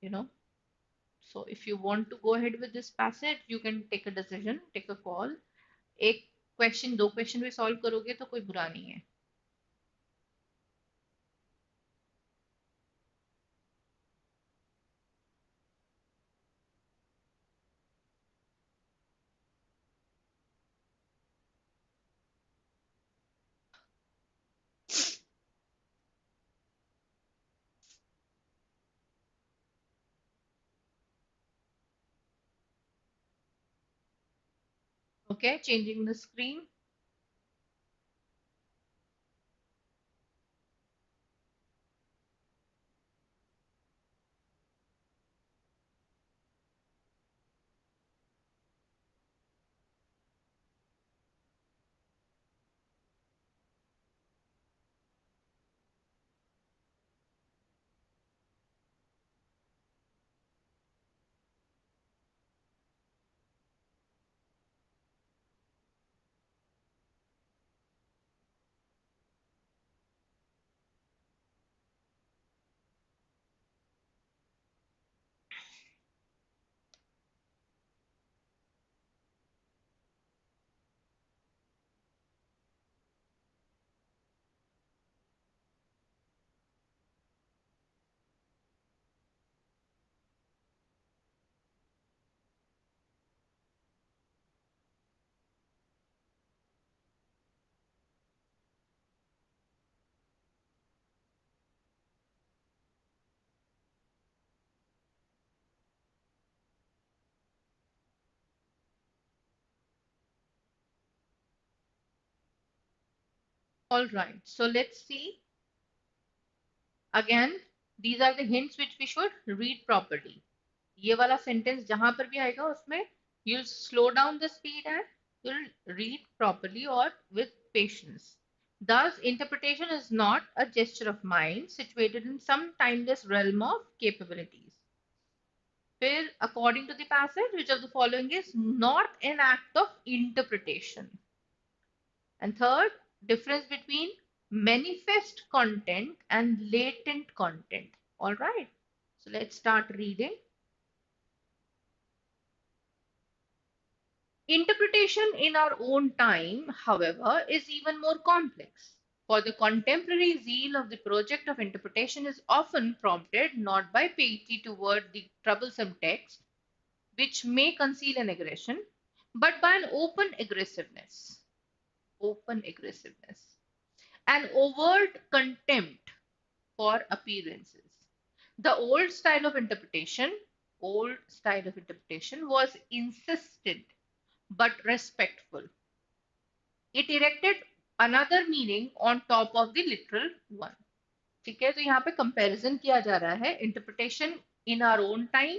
S1: you know so if you want to go ahead with this passage you can take a decision, take a call। एक question, दो question भी solve करोगे तो कोई बुरा नहीं है। Okay, changing the screen। All right, so let's see again. These are the hints which we should read properly. ये वाला sentence जहां पर भी आएगा उसमें you'll slow down the speed and you'll read properly or with patience. Thus, interpretation is not a gesture of mind situated in some timeless realm of capabilities. Where, according to the passage, which of the following is not an act of interpretation? And third, difference between manifest content and latent content. All right. So let's start reading. Interpretation in our own time, however, is even more complex. For the contemporary zeal of the project of interpretation is often prompted not by piety toward the troublesome text, which may conceal an aggression, but by an open aggressiveness, an overt contempt for appearances. The old style of interpretation was insistent but respectful. It erected another meaning on top of the literal one. ठीक है, तो यहाँ पे comparison किया जा रहा है interpretation in our own time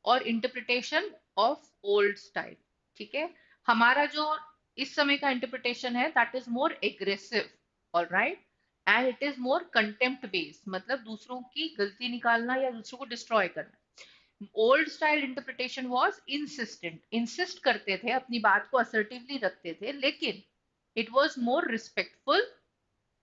S1: और इंटरप्रिटेशन ऑफ ओल्ड स्टाइल. ठीक है, हमारा जो इस समय का इंटरप्रिटेशन है that is more aggressive. Alright, and it is more contempt based, मतलब दूसरों की गलती निकालना या दूसरों को डिस्ट्रॉय करना. Old style interpretation was insistent, insist करते थे, अपनी बात को असर्टिवली रखते थे, लेकिन it was more respectful.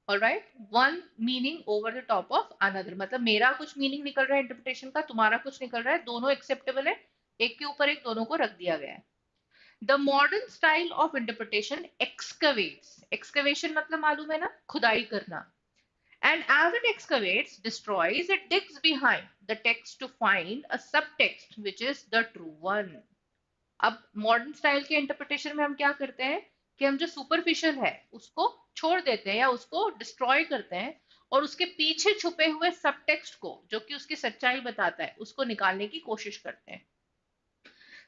S1: Alright, one meaning over the top of another, मतलब मेरा कुछ मीनिंग निकल रहा है इंटरप्रिटेशन का, तुम्हारा कुछ निकल रहा है, दोनों एक्सेप्टेबल है, एक के ऊपर एक दोनों को रख दिया गया है. The modern style of interpretation excavates, excavation मतलब मालूम है ना, खुदाई करना. And as it excavates, destroys, it digs behind the text to find a subtext which is the true one. अब मॉडर्न स्टाइल के इंटरप्रिटेशन में हम क्या करते हैं कि हम जो सुपरफिशियल है उसको छोड़ देते हैं या उसको डिस्ट्रॉय करते हैं और उसके पीछे छुपे हुए सबटेक्स्ट को, जो कि उसकी सच्चाई बताता है, उसको निकालने की कोशिश करते हैं.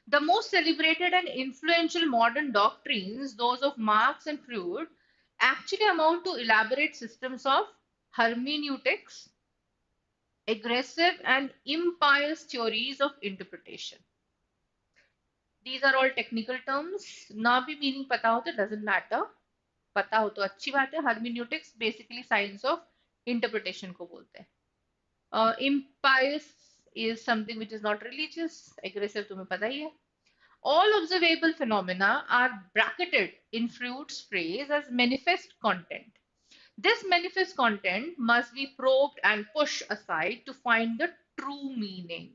S1: The most celebrated and influential modern doctrines, those of Marx and Freud, actually amount to elaborate systems of hermeneutics, aggressive and impious theories of interpretation. These are all technical terms. ना भी meaning पता हो तो doesn't matter. पता हो तो अच्छी बात है. Hermeneutics basically science of interpretation को बोलते हैं. Impious is something which is not religious. Aggressive तुम्हें पता ही है. All observable phenomena are bracketed in Freud's phrase as manifest content. This manifest content must be probed and pushed aside to find the true meaning,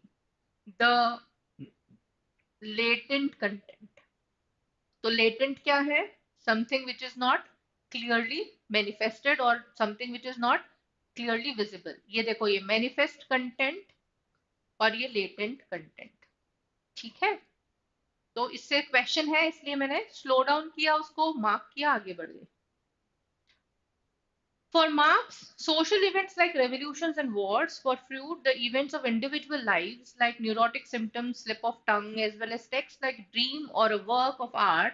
S1: the latent content. तो latent क्या है? Something which is not clearly manifested or something which is not clearly visible. ये देखो, ये manifest content और ये latent content. ठीक है, तो इससे क्वेश्चन है, इसलिए मैंने स्लो डाउन किया, उसको मार्क किया, आगे बढ़ गए. For Marx, social events like revolutions and wars. For Freud, the events of individual lives like neurotic symptoms, slip of tongue, as well as texts like dream or a work of art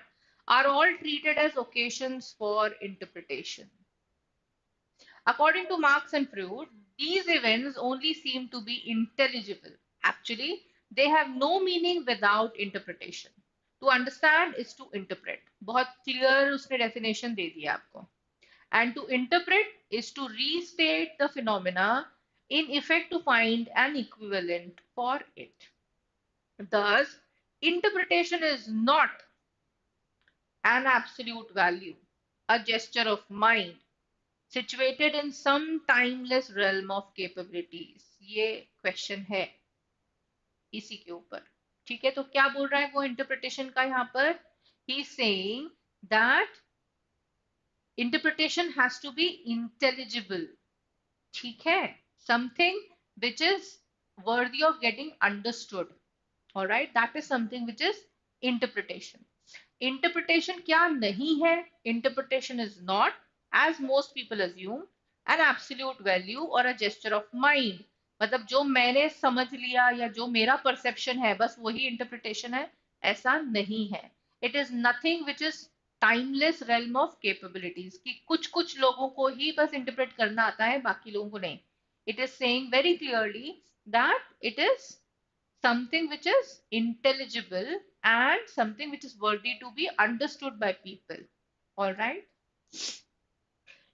S1: are all treated as occasions for interpretation. According to Marx and Freud, these events only seem to be intelligible. Actually, they have no meaning without interpretation. To understand is to interpret. बहुत clear उसने definition दे दिया आपको. And to interpret is to restate the phenomena in effect to find an equivalent for it. Thus, interpretation is not an absolute value, a gesture of mind, situated in some timeless realm of capabilities. ये question है इसी के ऊपर. ठीक है, तो क्या बोल रहा है वो इंटरप्रिटेशन का यहाँ पर? He is saying that interpretation has to be intelligible. ठीक है, something which is worthy of getting understood. All right, that is something which is interpretation. Interpretation क्या नहीं है? Interpretation is not, as most people assume, an absolute value or a gesture of mind. मतलब जो मैंने समझ लिया या जो मेरा परसेप्शन है बस वही इंटरप्रिटेशन है, ऐसा नहीं है. It is nothing which is timeless realm of capabilities, कि कुछ कुछ लोगों को ही बस इंटरप्रेट करना आता है, बाकी लोगों को नहीं. It is saying very clearly that it is something which is intelligible and something which is worthy to be understood by people. All right.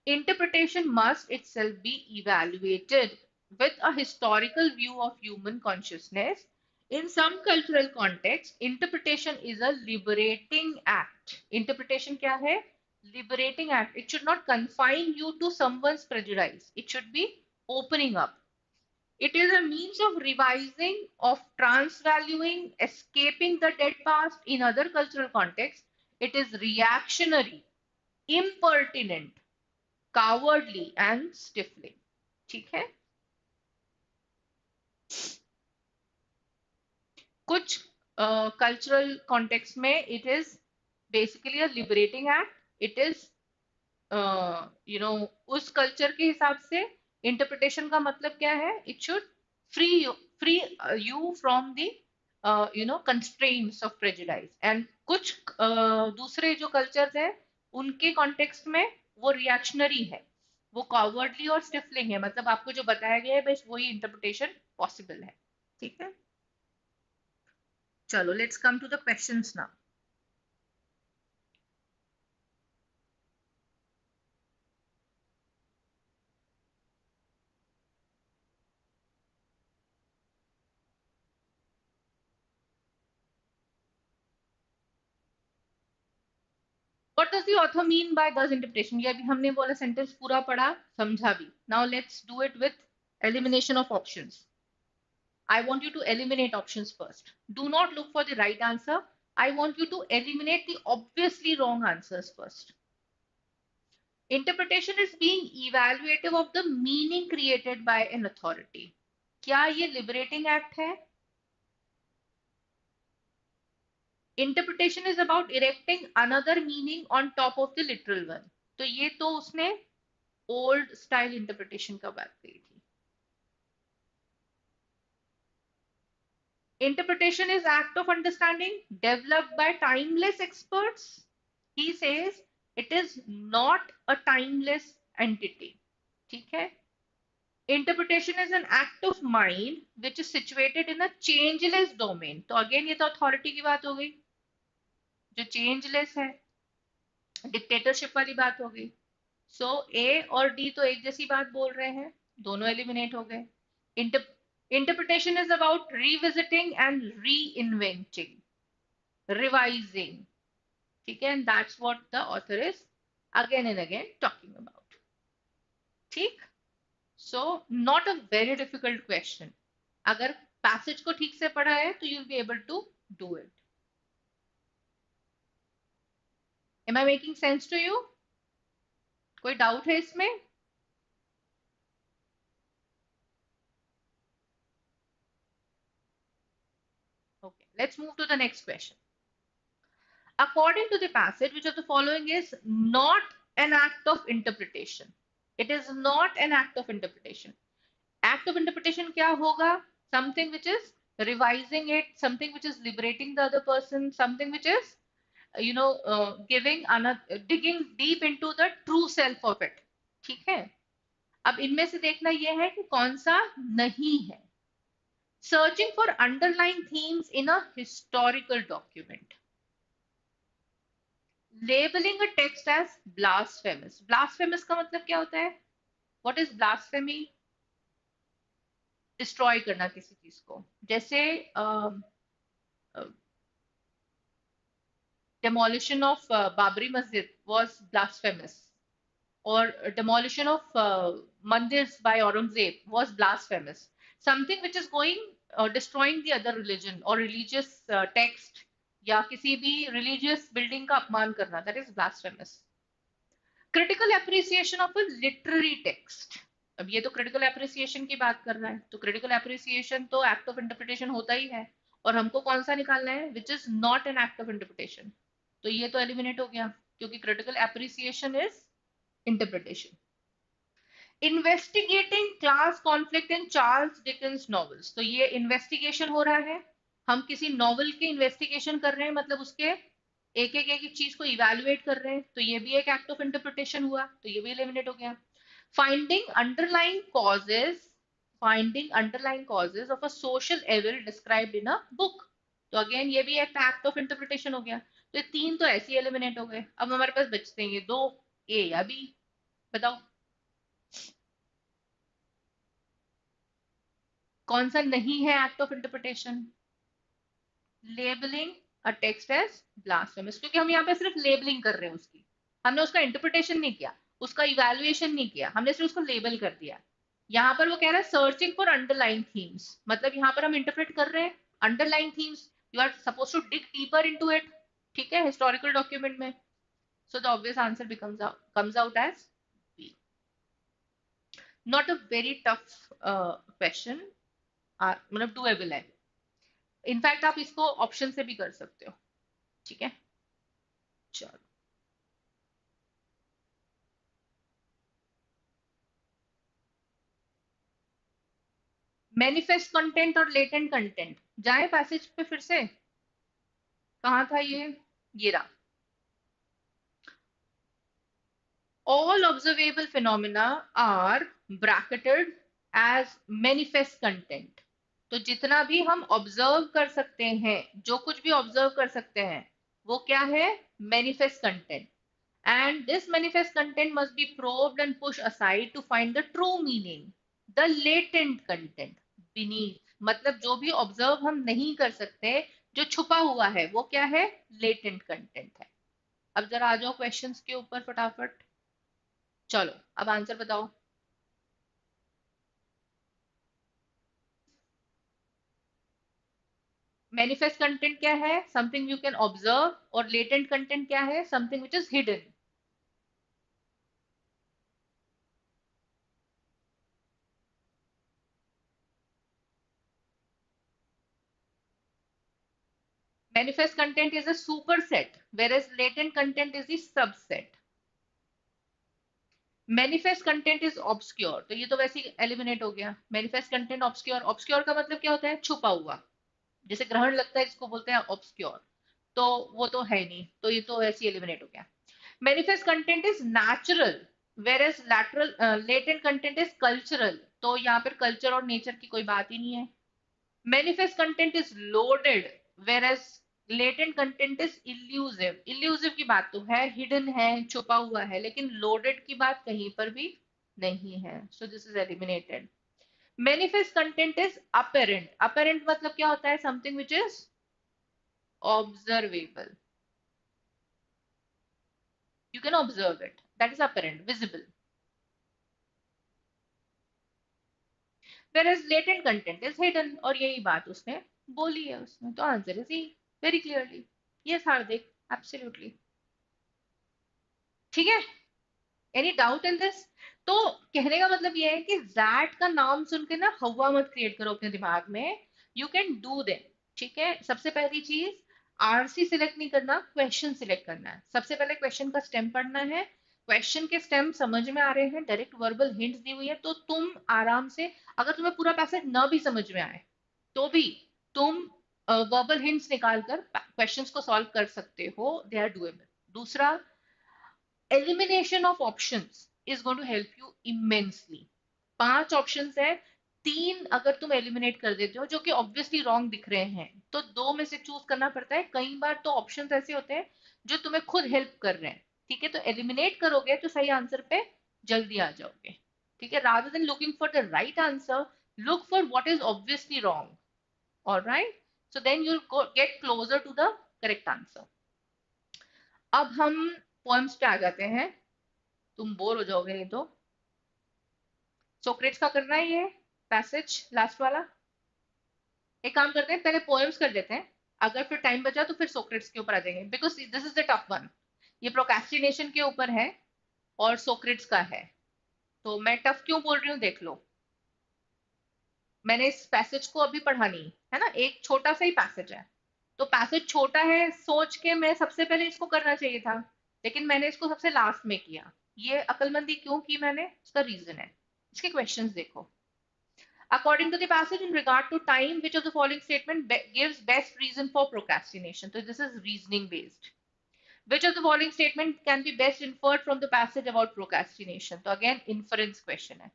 S1: Interpretation must itself be evaluated with a historical view of human consciousness. In some cultural contexts, interpretation is a liberating act. Interpretation क्या है? Liberating act. It should not confine you to someone's prejudice. It should be opening up. It is a means of revising, of transvaluing, escaping the dead past. In other cultural contexts, it is reactionary, impertinent, cowardly and stifling. ठीक है. कुछ cultural context में it is basically a liberating act. It is उस culture के हिसाब से interpretation का मतलब क्या है? It should free you from the constraints of prejudice. And कुछ दूसरे जो कल्चर्स है उनके कॉन्टेक्स्ट में वो रिएक्शनरी है, वो कॉवर्डली और स्टिफलिंग है. मतलब आपको जो बताया गया है बस वही इंटरप्रिटेशन पॉसिबल है. ठीक है, चलो let's come to the questions now. What does the author mean by thus interpretation? ये अभी हमने बोला सेंटेंस पूरा पढ़ा समझा भी. Now let's do it with elimination of options. I want you to eliminate options first. Do not look for the right answer. I want you to eliminate the obviously wrong answers first. Interpretation is being evaluative of the meaning created by an authority. क्या ये liberating act है? Interpretation is about erecting another meaning on top of the literal one. तो ये तो उसने old style interpretation का बात कही थी. Interpretation is act of understanding developed by timeless experts. He says it is not a timeless entity. ठीक है. Interpretation is an act of mind which is situated in a changeless domain. तो again ये तो authority की बात हो गई जो changeless है. डिक्टेटरशिप वाली बात हो गई. सो ए और डी तो एक जैसी बात बोल रहे हैं, दोनों एलिमिनेट हो गए. Interpretation is about revisiting and reinventing, revising. ठीक है, and that's what the author is again and again talking about. ठीक. So not a very difficult question. अगर पैसेज को ठीक से पढ़ा है तो you will be able to do it. Am I making sense to you? कोई doubt है इसमें? Okay, let's move to the next question. According to the passage, which of the following is not an act of interpretation? It is not an act of interpretation. Act of interpretation क्या होगा? Something which is revising it, something which is liberating the other person, something which is giving another, digging deep into the true self of it. ठीक है. अब इनमें से देखना यह है कि कौन सा नहीं है. Searching for underlying themes in a historical document. Labeling a text as blasphemous. Blasphemous का मतलब क्या होता है? What is blasphemy? Destroy करना किसी चीज को. जैसे demolition of Babri Masjid was blasphemous, or demolition of mandirs by Aurangzeb was blasphemous. Something which is going destroying the other religion or religious text या किसी भी religious building का अपमान करना, that is blasphemous. Critical appreciation of a literary text. अब ये तो critical appreciation की बात कर रहा है, तो critical appreciation तो act of interpretation होता ही है, और हमको कौन सा निकालना है? Which is not an act of interpretation. तो ये तो eliminate हो गया क्योंकि critical appreciation is interpretation. Investigating class conflict in Charles Dickens novels. तो ये investigation हो रहा है, हम किसी novel की investigation कर रहे हैं, मतलब उसके एक एक चीज को इवेलुएट कर रहे हैं, तो ये भी एक एक्ट ऑफ इंटरप्रिटेशन हुआ, तो ये भी एलिमिनेट हो गया। Finding underlying causes, finding underlying causes of a social evil described in a book, तो अगेन ये भी एक एक्ट ऑफ इंटरप्रिटेशन हो गया। तो ये तीन तो ऐसे ही एलिमिनेट हो गए। अब हमारे पास बचते हैं ये दो, ए या बी। बताओ कौन सा नहीं है act of interpretation? Labelling a text as blasphemous, क्योंकि हम यहाँ पे सिर्फ लेबलिंग कर रहे हैं उसकी, हमने उसका इंटरप्रिटेशन नहीं किया, उसका इवैल्यूएशन नहीं किया, हमने सिर्फ उसको लेबल कर दिया। यहाँ पर वो कह रहा है सर्चिंग फॉर अंडरलाइन थीम्स, मतलब यहाँ पर हम इंटरप्रेट कर रहे हैं underline themes, you are supposed to dig deeper into it, ठीक है, हिस्टोरिकल डॉक्यूमेंट में। So the obvious answer becomes out, comes out as B. Not a very tough question, मतलब डूएबल है। इनफैक्ट आप इसको ऑप्शन से भी कर सकते हो, ठीक है। चलो, मैनिफेस्ट कंटेंट और लेटेंट कंटेंट, जाए पैसेज पे फिर से, कहाँ था ये रहा। All observable phenomena are bracketed as manifest content, तो जितना भी हम ऑब्जर्व कर सकते हैं, जो कुछ भी ऑब्जर्व कर सकते हैं, वो क्या है? Manifest content. And this manifest content must be probed and push aside to find the true meaning, the latent content beneath, मतलब जो भी ऑब्जर्व हम नहीं कर सकते, जो छुपा हुआ है, वो क्या है? लेटेंट कंटेंट है। अब जरा आ जाओ क्वेश्चंस के ऊपर फटाफट। चलो अब आंसर बताओ। मैनिफेस्ट कंटेंट क्या है? समथिंग यू कैन ऑब्जर्व, और लेटेंट कंटेंट क्या है? Something which is hidden. Manifest content is a superset, whereas latent content is the subset. Manifest content is obscure, तो ये तो वैसे ही एलिमिनेट हो गया। मैनिफेस्ट कंटेंट ऑब्सक्योर, ऑब्सक्योर का मतलब क्या होता है? छुपा हुआ, जैसे ग्रहण लगता है इसको बोलते हैं ऑब्सक्योर, तो वो तो है नहीं, तो ये तो ऐसे ही एलिमिनेट हो गया। Manifest content is natural, whereas lateral latent content is cultural, तो यहाँ पर कल्चर और नेचर की कोई बात ही नहीं है। Manifest content is loaded, whereas latent content is elusive, elusive की बात तो है, हिडन है, छुपा हुआ है, लेकिन लोडेड की बात कहीं पर भी नहीं है, सो this is eliminated. Manifest content is apparent, apparent मतलब क्या होता है? Something which is observable, you can observe it, that is apparent, visible, whereas latent content is hidden, और यही बात उसने बोली है उसमें, तो answer is E, very clearly. Yes Hardik, absolutely, ठीक है। Any doubt in this? तो कहने का मतलब ये है कि जैट का नाम सुन के ना हवा मत क्रिएट करो अपने दिमाग में, यू कैन डू देम, ठीक है। सबसे पहली चीज, आरसी सिलेक्ट नहीं करना, क्वेश्चन सिलेक्ट करना है। सबसे पहले क्वेश्चन का स्टेम पढ़ना है, क्वेश्चन के स्टेम समझ में आ रहे हैं, डायरेक्ट वर्बल हिंट्स दी हुई है, तो तुम आराम से, अगर तुम्हें पूरा पैसेज न भी समझ में आए तो भी तुम वर्बल हिंट्स निकाल कर क्वेश्चंस को सॉल्व कर सकते हो, दे आर डूएबल। दूसरा, elimination of options is going to help you immensely. 5 options है, 3 अगर तुम एलिमिनेट कर देते हो जो कि ऑब्वियसली रॉन्ग दिख रहे हैं, तो 2 में से चूज करना पड़ता है। कई बार तो ऑप्शंस ऐसे होते हैं जो तुम्हें खुद हेल्प कर रहे हैं, ठीक है, तो एलिमिनेट करोगे तो सही आंसर पे जल्दी आ जाओगे, ठीक है। Rather than looking for the right answer, look for what is obviously wrong, alright, so then you will get closer to the correct answer. अब हम पोएम्स पे आ जाते हैं, तुम बोर हो जाओगे नहीं तो। सोक्रेट्स का करना है ये पैसेज लास्ट वाला। एक काम करते हैं, पहले पोएम्स कर लेते हैं, अगर फिर टाइम बचा तो फिर सोक्रेट्स के ऊपर आ जाएंगे, because this is the tough one. ये प्रोक्रेस्टिनेशन के ऊपर है और सोक्रेट्स का है, तो मैं टफ क्यों बोल रही हूँ देख लो। मैंने इस पैसेज को अभी पढ़ा नहीं है ना, एक छोटा सा ही पैसेज है, तो पैसेज छोटा है सोच के मैं सबसे पहले इसको करना चाहिए था, लेकिन मैंने इसको सबसे लास्ट में किया। ये अकलमंदी क्यों की मैंने, उसका रीजन है, इसके क्वेश्चंस देखो। According to the passage, in regard to time, which of the following statement gives best reason for procrastination? So this is reasoning based. Which of the following statement can be best inferred from the passage about procrastination? तो again inference question है.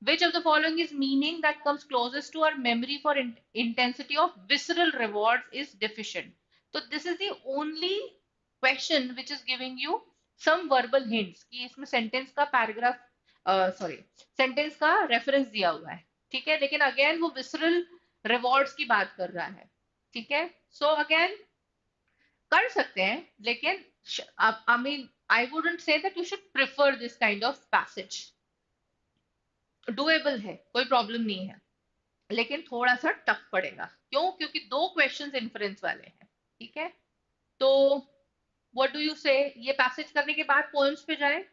S1: Which of the following is meaning that comes closest to our memory for intensity of visceral rewards is deficient? So this is the only question which is giving you some verbal hints कि इसमें sentence का paragraph sorry sentence का reference दिया हुआ है. ठीक है, लेकिन again वो visceral rewards की बात कर रहा है. ठीक है, so again कर सकते हैं, लेकिन I mean I wouldn't say that you should prefer this kind of passage. Doable है, कोई प्रॉब्लम नहीं है, लेकिन थोड़ा सा टफ पड़ेगा. क्यों? क्योंकि दो क्वेश्चंस इन्फ्रेंस वाले हैं. ठीक है, तो व्हाट डू यू से, ये पैसेज करने के बाद पोएम्स पे जाए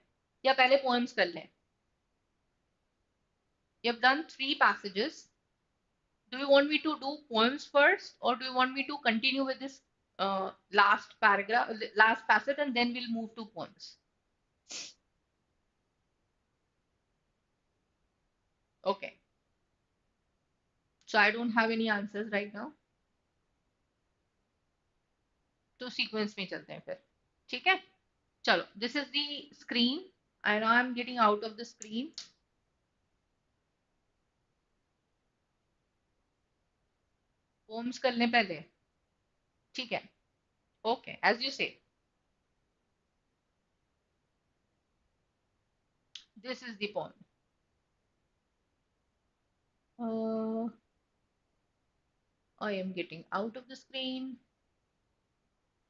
S1: या पहले पोएम्स कर लें? You have done 3 passages. Do you want me to do poems first or do you want me to continue with this last paragraph, last passage, and then we'll move to poems? Okay, so I don't have any answers right now. तो sequence में चलते हैं फिर. ठीक है, चलो, this is the screen and I am getting out of the screen. Poems कर लें पहले. ठीक है, ओके, एज यू से. This is the pome. I am getting out of the screen.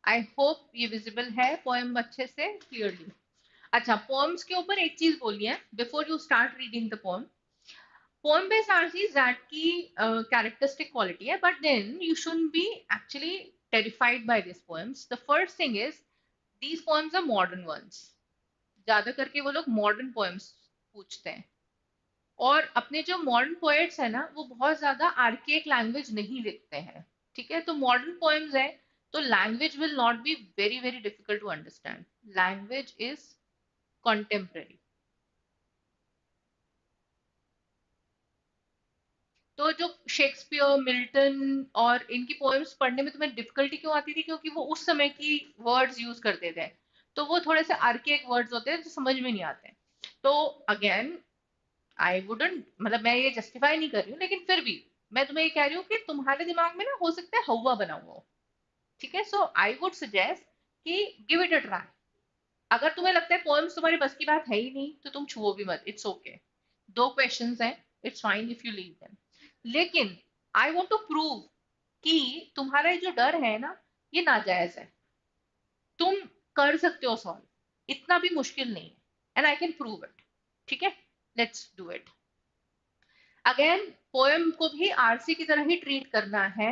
S1: I hope ये विजिबल है पोएम अच्छे से, क्लियरली. अच्छा, पोएम्स के ऊपर एक चीज बोली है before you start reading the poem. Poem based RC that की कैरेक्टरिस्टिक क्वालिटी है, but then you should be actually terrified by these poems. The first thing is these poems are modern ones. ज्यादा करके वो लोग modern poems पूछते हैं, और अपने जो मॉडर्न पोएट्स है ना, वो बहुत ज्यादा आर्केक लैंग्वेज नहीं लिखते हैं. ठीक है, तो मॉडर्न पोएम्स है तो language will not be very very difficult to understand. Language is contemporary. तो जो शेक्सपियर, मिल्टन और इनकी पोएम्स पढ़ने में तुम्हें डिफिकल्टी क्यों आती थी? क्योंकि वो उस समय की वर्ड्स यूज करते थे, तो वो थोड़े से आर्केक वर्ड्स होते हैं जो समझ में नहीं आते. तो अगेन आई वुडंट, मतलब मैं ये जस्टिफाई नहीं कर रही हूँ, लेकिन फिर भी मैं तुम्हें ये कह रही हूँ कि तुम्हारे दिमाग में ना हो सकता है हवा बना हुआ हो. ठीक है, सो आई वुड सजेस्ट कि गिव इट अ ट्राई. अगर तुम्हें लगता है पोएम्स तुम्हारी बस की बात है ही नहीं, तो तुम छुओ भी मत, इट्स ओके. 2 क्वेश्चंस हैं, it's fine if you leave them. लेकिन आई वांट टू प्रूव कि तुम्हारा ये जो डर है ना, ये नाजायज है. तुम कर सकते हो सॉल्व, इतना भी मुश्किल नहीं है, and I can prove it. ठीक है, let's do it. Again poem को भी आरसी की तरह ही ट्रीट करना है.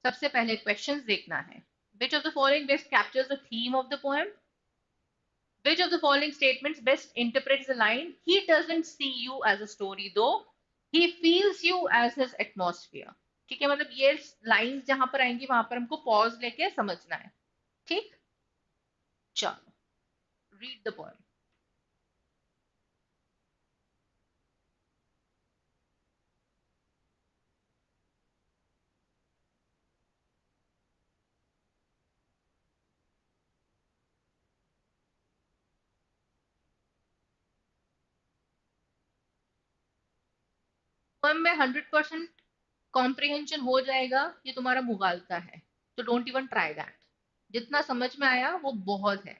S1: सबसे पहले क्वेश्चंस देखना है. Which of the following best captures the theme of the poem? Which of the following statements best interprets the line, he doesn't see you as a story though, he feels you as his atmosphere? ठीक है, मतलब ये lines जहां पर आएंगी वहां पर हमको पॉज लेके समझना है. ठीक, चलो, रीड द पोएम. पोएम में 100% कॉम्प्रिहेंशन हो जाएगा, ये तुम्हारा मुगालता है, तो डोंट इवन ट्राई दैट. जितना समझ में आया वो बहुत है.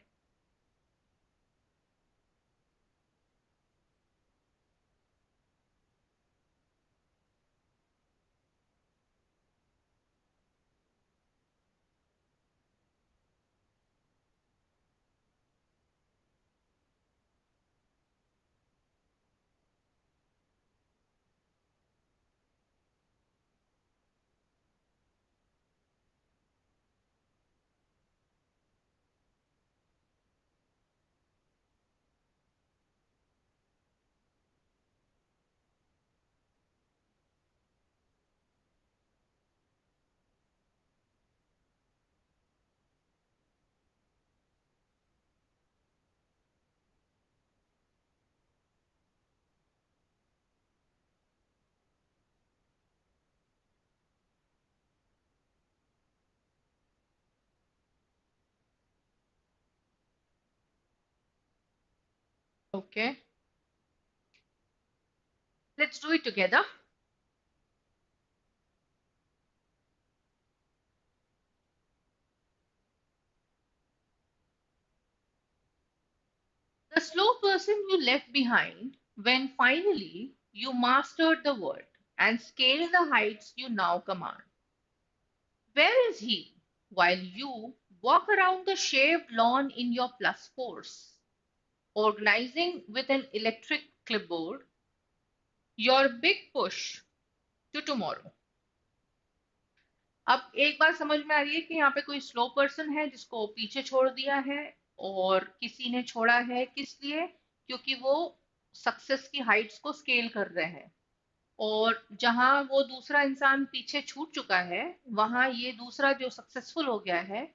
S1: Okay, let's do it together. The slow person you left behind when finally you mastered the word and scaled the heights you now command. Where is he while you walk around the shaved lawn in your plus force, organizing with an electric clipboard your big push to tomorrow? अब एक बात समझ में आ रही है कि यहाँ पे कोई स्लो पर्सन है जिसको पीछे छोड़ दिया है, और किसी ने छोड़ा है किस लिए? क्योंकि वो सक्सेस की हाइट्स को स्केल कर रहे हैं, और जहां वो दूसरा इंसान पीछे छूट चुका है, वहां ये दूसरा जो सक्सेसफुल हो गया है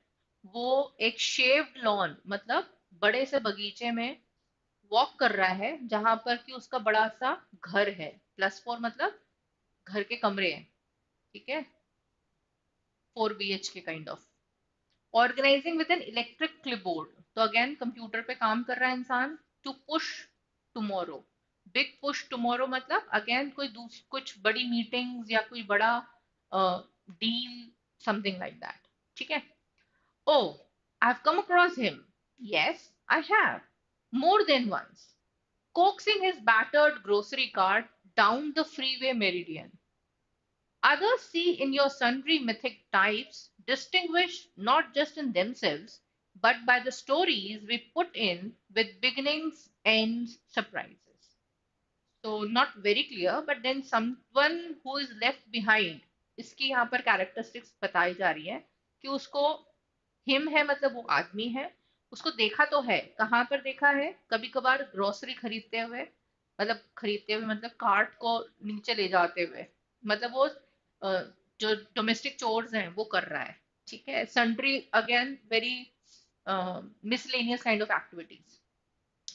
S1: वो एक शेव्ड लॉन मतलब बड़े से बगीचे में वॉक कर रहा है, जहां पर कि उसका बड़ा सा घर है। प्लस फोर मतलब घर के कमरे हैं, ठीक है, 4 BHK kind of. Organising with an electric clipboard, तो अगेन कंप्यूटर पे काम कर रहा है इंसान। To push tomorrow, big push tomorrow मतलब अगेन कोई कुछ बड़ी मीटिंग्स या कोई बड़ा डील, समथिंग लाइक दैट, ठीक है। Oh, I have come across him, yes I have, more than once, coaxing his battered grocery cart down the freeway meridian. Others see in your sundry mythic types, distinguished not just in themselves, but by the stories we put in with beginnings, ends, surprises. So, not very clear, but then someone who is left behind, इसकी यहाँ पर characteristics बताई जा रही है कि उसको him है मतलब वो आदमी है, उसको देखा तो है, कहाँ पर देखा है? कभी कभार ग्रोसरी खरीदते हुए मतलब कार्ट को नीचे ले जाते हुए, मतलब वो जो डोमेस्टिक चोर्स हैं वो कर रहा है, ठीक है। Sundry again very miscellaneous kind of activities,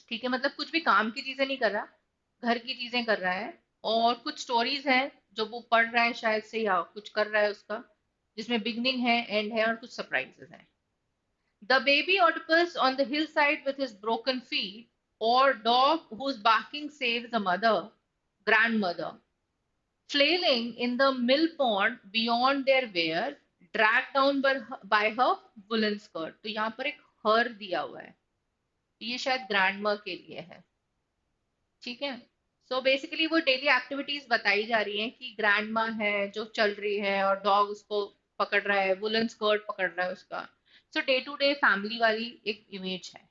S1: ठीक है, मतलब कुछ भी काम की चीजें नहीं कर रहा, घर की चीजें कर रहा है। और कुछ स्टोरीज हैं जो वो पढ़ रहा है शायद से, या कुछ कर रहा है उसका, जिसमें बिगनिंग है, एंड है, और कुछ सरप्राइजेस हैं। The baby octopus on the hillside with his broken feet, or dog whose barking saves the mother, grandmother, flailing in the mill pond beyond their weir, dragged down by her woolen skirt. तो यहाँ पर एक हर दिया हुआ है, ये शायद grandma के लिए है, ठीक है। सो बेसिकली वो डेली एक्टिविटीज बताई जा रही हैं कि ग्रैंडमा है जो चल रही है और डॉग उसको पकड़ रहा है, वुलन स्कर्ट पकड़ रहा है उसका। सो डे टू डे फैमिली वाली एक इमेज है,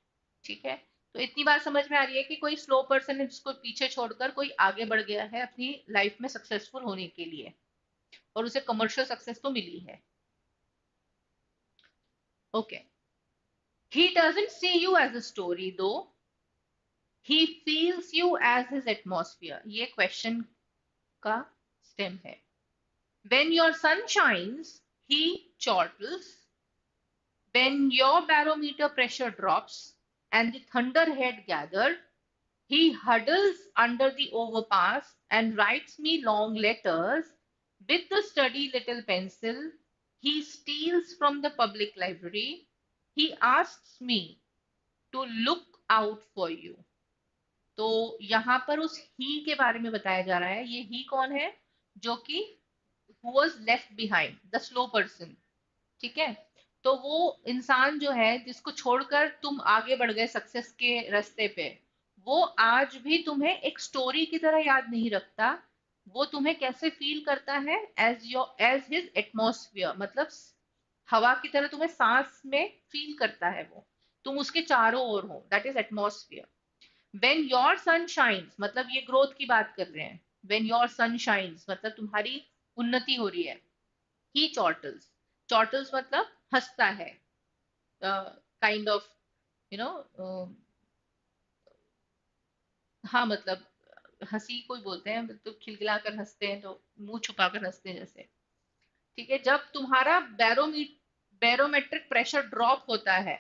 S1: ठीक है। तो इतनी बात समझ में आ रही है कि कोई स्लो पर्सन है जिसको पीछे छोड़कर कोई आगे बढ़ गया है अपनी लाइफ में सक्सेसफुल होने के लिए, और उसे कमर्शियल सक्सेस तो मिली है। Okay, he doesn't see you as a story though, he feels you as his atmosphere, ये क्वेश्चन का stem है। When your sun shines, he chortles. When your barometer pressure drops and the thunderhead gathered, he huddles under the overpass and writes me long letters with the sturdy little pencil he steals from the public library. He asks me to look out for you. तो यहाँ पर उस ही के बारे में बताया जा रहा है। ये ही कौन है? जो कि who was left behind, the slow person, ठीक है। तो वो इंसान जो है जिसको छोड़कर तुम आगे बढ़ गए सक्सेस के रास्ते पे, वो आज भी तुम्हें एक स्टोरी की तरह याद नहीं रखता। वो तुम्हें कैसे फील करता है? एज हिज एटमॉस्फियर, मतलब हवा की तरह तुम्हें सांस में फील करता है वो, तुम उसके चारों ओर हो, that is atmosphere. When your sun shines मतलब ये ग्रोथ की बात कर रहे हैं, व्हेन योर सन शाइन्स मतलब तुम्हारी उन्नति हो रही है। ही चॉटल्स, चॉटल्स मतलब हंसता है, काइंड ऑफ, यू नो, हाँ मतलब हंसी कोई बोलते हैं तो खिलखिलाकर हंसते हैं, तो मुंह छुपाकर हंसते हैं जैसे, ठीक है। जब तुम्हारा बैरोमेट्रिक प्रेशर ड्रॉप होता है,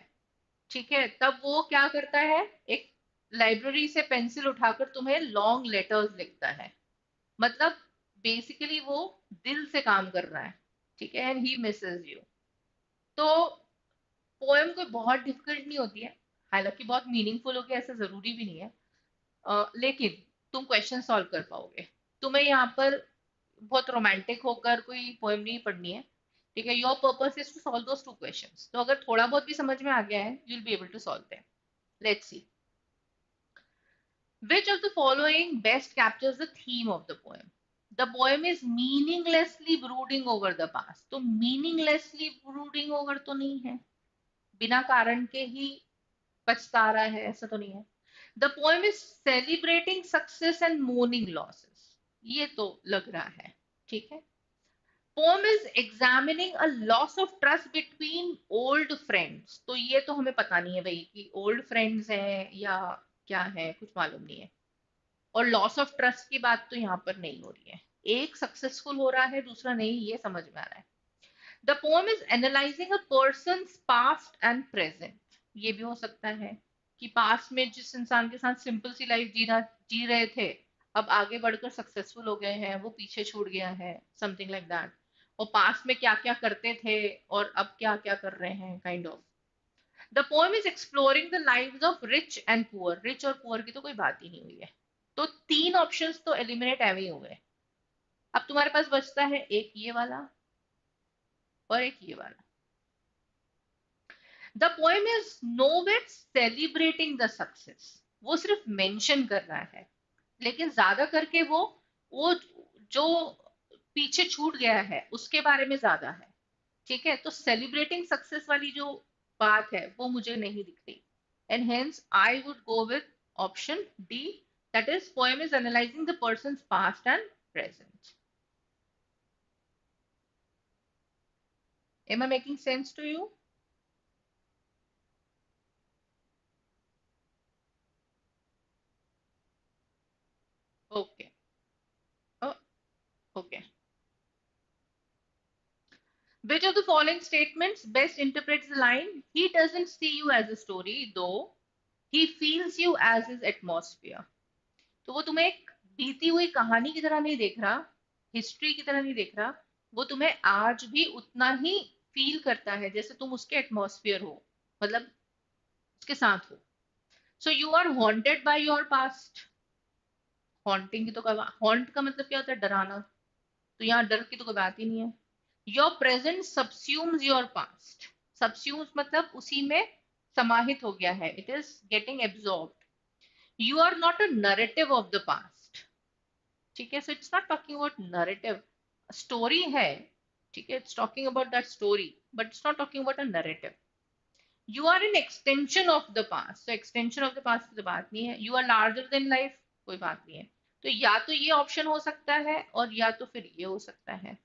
S1: ठीक है, तब वो क्या करता है? एक लाइब्रेरी से पेंसिल उठाकर तुम्हें लॉन्ग लेटर्स लिखता है, मतलब बेसिकली वो दिल से काम कर रहा है, ठीक है। And he Mrs you. तो पोएम कोई बहुत डिफिकल्ट नहीं होती है, हालांकि बहुत मीनिंगफुल होगी ऐसा जरूरी भी नहीं है, लेकिन तुम क्वेश्चन सॉल्व कर पाओगे। तुम्हें यहाँ पर बहुत रोमांटिक होकर कोई पोएम नहीं पढ़नी है, ठीक है। Your purpose is to solve those two questions. तो अगर थोड़ा बहुत भी समझ में आ गया है, you will be able to solve them. Let's see, which of the following best captures the theme of the poem? The poem is meaninglessly brooding over the past. तो meaninglessly brooding over तो नहीं है, बिना कारण के ही पछता रहा है, ऐसा तो नहीं है। The poem is celebrating success and mourning losses. ये तो लग रहा है, ठीक है। Poem is examining a loss of trust between old friends. तो ये तो हमें पता नहीं है भाई कि old friends हैं या क्या है, कुछ मालूम नहीं है। और लॉस ऑफ ट्रस्ट की बात तो यहाँ पर नहीं हो रही है। एक सक्सेसफुल हो रहा है, दूसरा नहीं, ये समझ में आ रहा है। The poem is analysing a persons past and present. ये भी हो सकता है कि पास्ट में जिस इंसान के साथ सिंपल सी लाइफ जी रहे थे, अब आगे बढ़कर सक्सेसफुल हो गए हैं, वो पीछे छूट गया है, समथिंग लाइक दैट। और पास्ट में क्या क्या करते थे और अब क्या क्या कर रहे हैं, kind of. The poem is exploring the lives of rich and poor. Rich और पुअर की तो कोई बात ही नहीं हुई है। तो तीन ऑप्शंस तो एलिमिनेट एवे ही हुए। अब तुम्हारे पास बचता है एक ये वाला और एक ये वाला। The poem is nowhere celebrating the success. वो सिर्फ मेंशन कर रहा है, लेकिन ज्यादा करके वो जो पीछे छूट गया है उसके बारे में ज्यादा है, ठीक है। तो सेलिब्रेटिंग सक्सेस वाली जो बात है वो मुझे नहीं दिख रही, and hence I would go with option D, that is poem is analysing the persons past and present. Am I making sense to you? Okay. Oh, okay. Which of the following statements best interprets the line, he doesn't see you as a story, though he feels you as his atmosphere? तो वो तुम्हें एक बीती हुई कहानी की तरह नहीं देख रहा, हिस्ट्री की तरह नहीं देख रहा, वो तुम्हें आज भी उतना ही फील करता है जैसे तुम उसके एटमॉस्फेयर हो, मतलब उसके साथ हो। So you are haunted by your past. Haunting की तो हॉन्ट का मतलब क्या होता है, डराना। तो यहाँ डर की तो कोई बात ही नहीं है। Your present subsumes your past. Subsumes मतलब उसी में समाहित हो गया है, it is getting absorbed. You are not a narrative of the past, ठीक है। So it's not talking about narrative, story है, ठीक है, it's talking about that story, but it's not talking about a narrative. You are an extension of the past. तो extension of the past की तो बात नहीं है। You are larger than life, कोई बात नहीं है। तो या तो ये ऑप्शन हो सकता है और या तो फिर ये हो सकता है।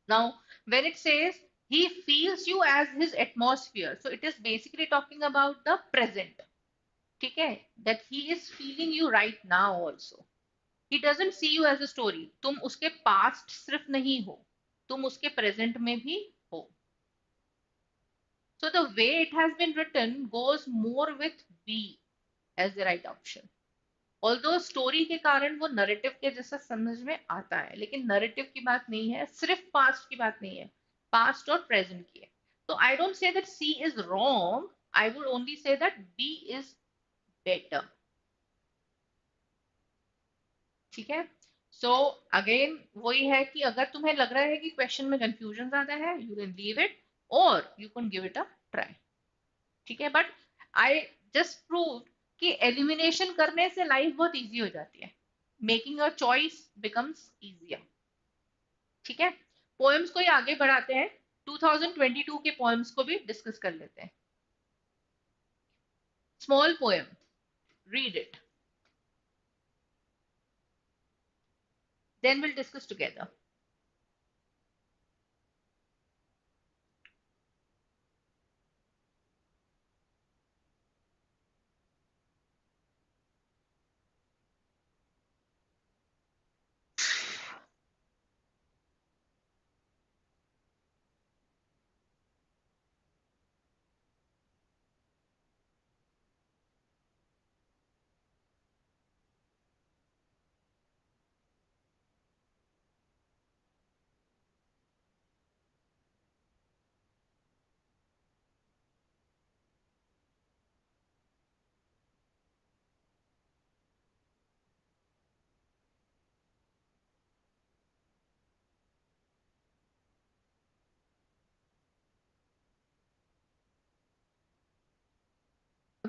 S1: Now, when it says he feels you as his atmosphere, so it is basically talking about the present. ठीक है, that he is feeling you right now also. He doesn't see you as a story. तुम उसके past सिर्फ नहीं हो, तुम उसके present में भी हो. So the way it has been written goes more with B as the right option. Although story के कारण वो नरेटिव के जैसा समझ में आता है, लेकिन नरेटिव की बात नहीं है, सिर्फ पास्ट की बात नहीं है, पास्ट और प्रेजेंट की है। तो I don't say that C is wrong, I would only say that B is better, ठीक है। सो अगेन वही है कि अगर तुम्हें लग रहा है कि क्वेश्चन में कंफ्यूजन ज्यादा है, यू कैन लीव इट और you can give it a try, ठीक है। बट आई जस्ट प्रूव कि एलिमिनेशन करने से लाइफ बहुत इजी हो जाती है, making a choice becomes easier, ठीक है। पोएम्स को ही आगे बढ़ाते हैं, 2022 के पोएम्स को भी डिस्कस कर लेते हैं। Small poem, read it, then will discuss together.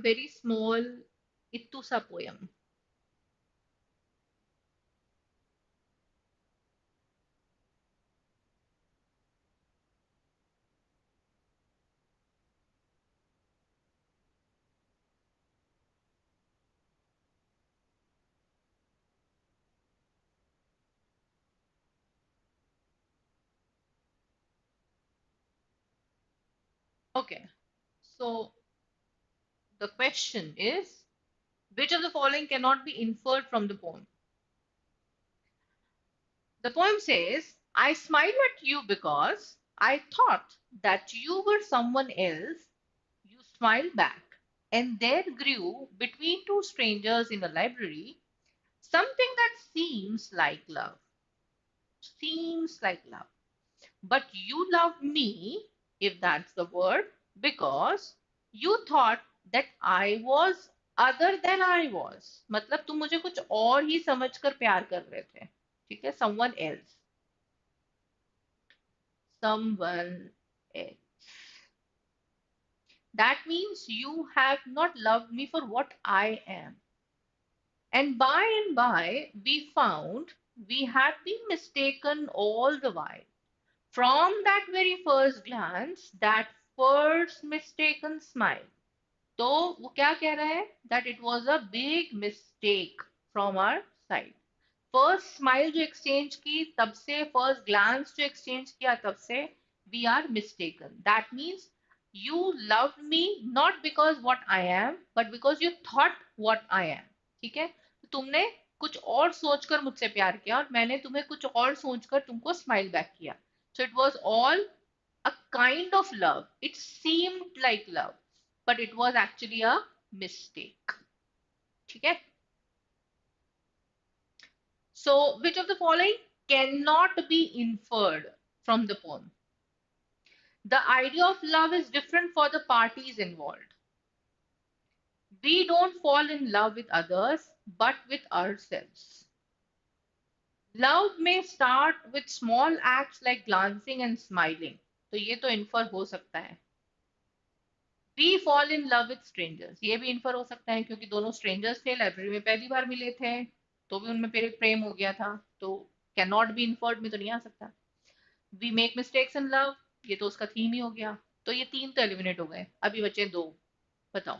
S1: very small Ittusa poem. Okay, so the question is, which of the following cannot be inferred from the poem? The poem says, I smiled at you because I thought that you were someone else. You smiled back, and there grew between two strangers in a library something that seems like love. Seems like love. But you loved me, if that's the word, because you thought that I was other than I was. मतलब तुम मुझे कुछ और ही समझकर प्यार कर रहे थे. ठीक है? Someone else. Someone else. That means you have not loved me for what I am. And by, we found we had been mistaken all the while. From that very first glance, that first mistaken smile. तो वो क्या कह रहा है? That it was a big mistake from our side. First smile जो exchange की तब से, फर्स्ट ग्लांस जो एक्सचेंज किया तब से, we are mistaken. That means you love me not because what I am, but because you thought what I am. ठीक है, तो तुमने कुछ और सोचकर मुझसे प्यार किया और मैंने तुम्हें कुछ और सोचकर तुमको स्माइल बैक किया. So it was all a kind of love. It seemed like love, but it was actually a mistake. ठीक है. So, which of the following cannot be inferred from the poem? The idea of love is different for the parties involved. We don't fall in love with others, but with ourselves. Love may start with small acts like glancing and smiling. तो ये तो infer हो सकता है. We fall in love with strangers. ये भी infer हो सकता है क्योंकि दोनों strangers थे, लाइब्रेरी में पहली बार मिले थे, तो भी उनमें प्रेम हो गया था. तो cannot be inferred में तो नहीं आ सकता. We make mistakes in love, ये तो उसका थीम ही हो गया. तो ये तीन तो एलिमिनेट हो गए, अभी बचे दो. बताओ.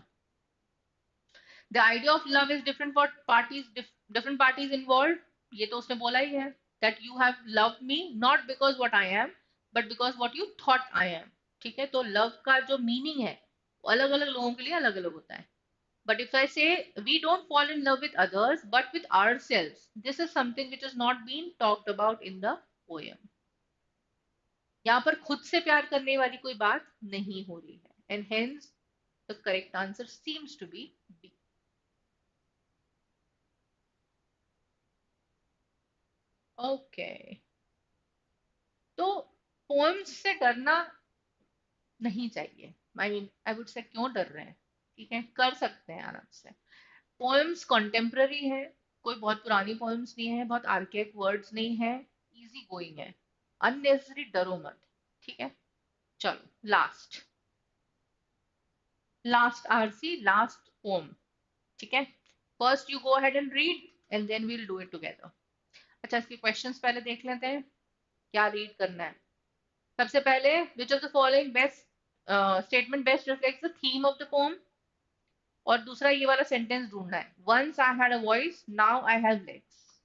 S1: The idea of love is different for parties, different parties involve. ये तो उसने बोला ही है, that you have love me not because what I am, but because what you thought I am. ठीक है, तो लव का जो मीनिंग है अलग अलग लोगों के लिए अलग अलग होता है. But if I say we don't fall in love with others but with ourselves, this is something which is not being talked about in the poem. यहाँ पर खुद से प्यार करने वाली कोई बात नहीं हो रही है. And hence the correct answer seems to be B. Okay, तो पोएम्स से डरना नहीं चाहिए. I mean I would say क्यों डर रहे हैं? ठीक है, कर सकते हैं आराम से. पोएम्स कॉन्टेम्प्ररी है, कोई बहुत पुरानी पोएम्स नहीं है, बहुत आर्केक वर्ड्स नहीं है, इजी गोइंग है. अननेसेसरी डरो मत. ठीक है, चलो last. Last RC, last poem. ठीक है, first you go ahead and read and then we'll do it together. अच्छा, इसके क्वेश्चंस पहले देख लेते हैं क्या रीड करना है. सबसे पहले, which of the following best statement best reflects the theme of the poem. और दूसरा ये वाला सेंटेंस ढूंढना है, once I had a voice now I have legs.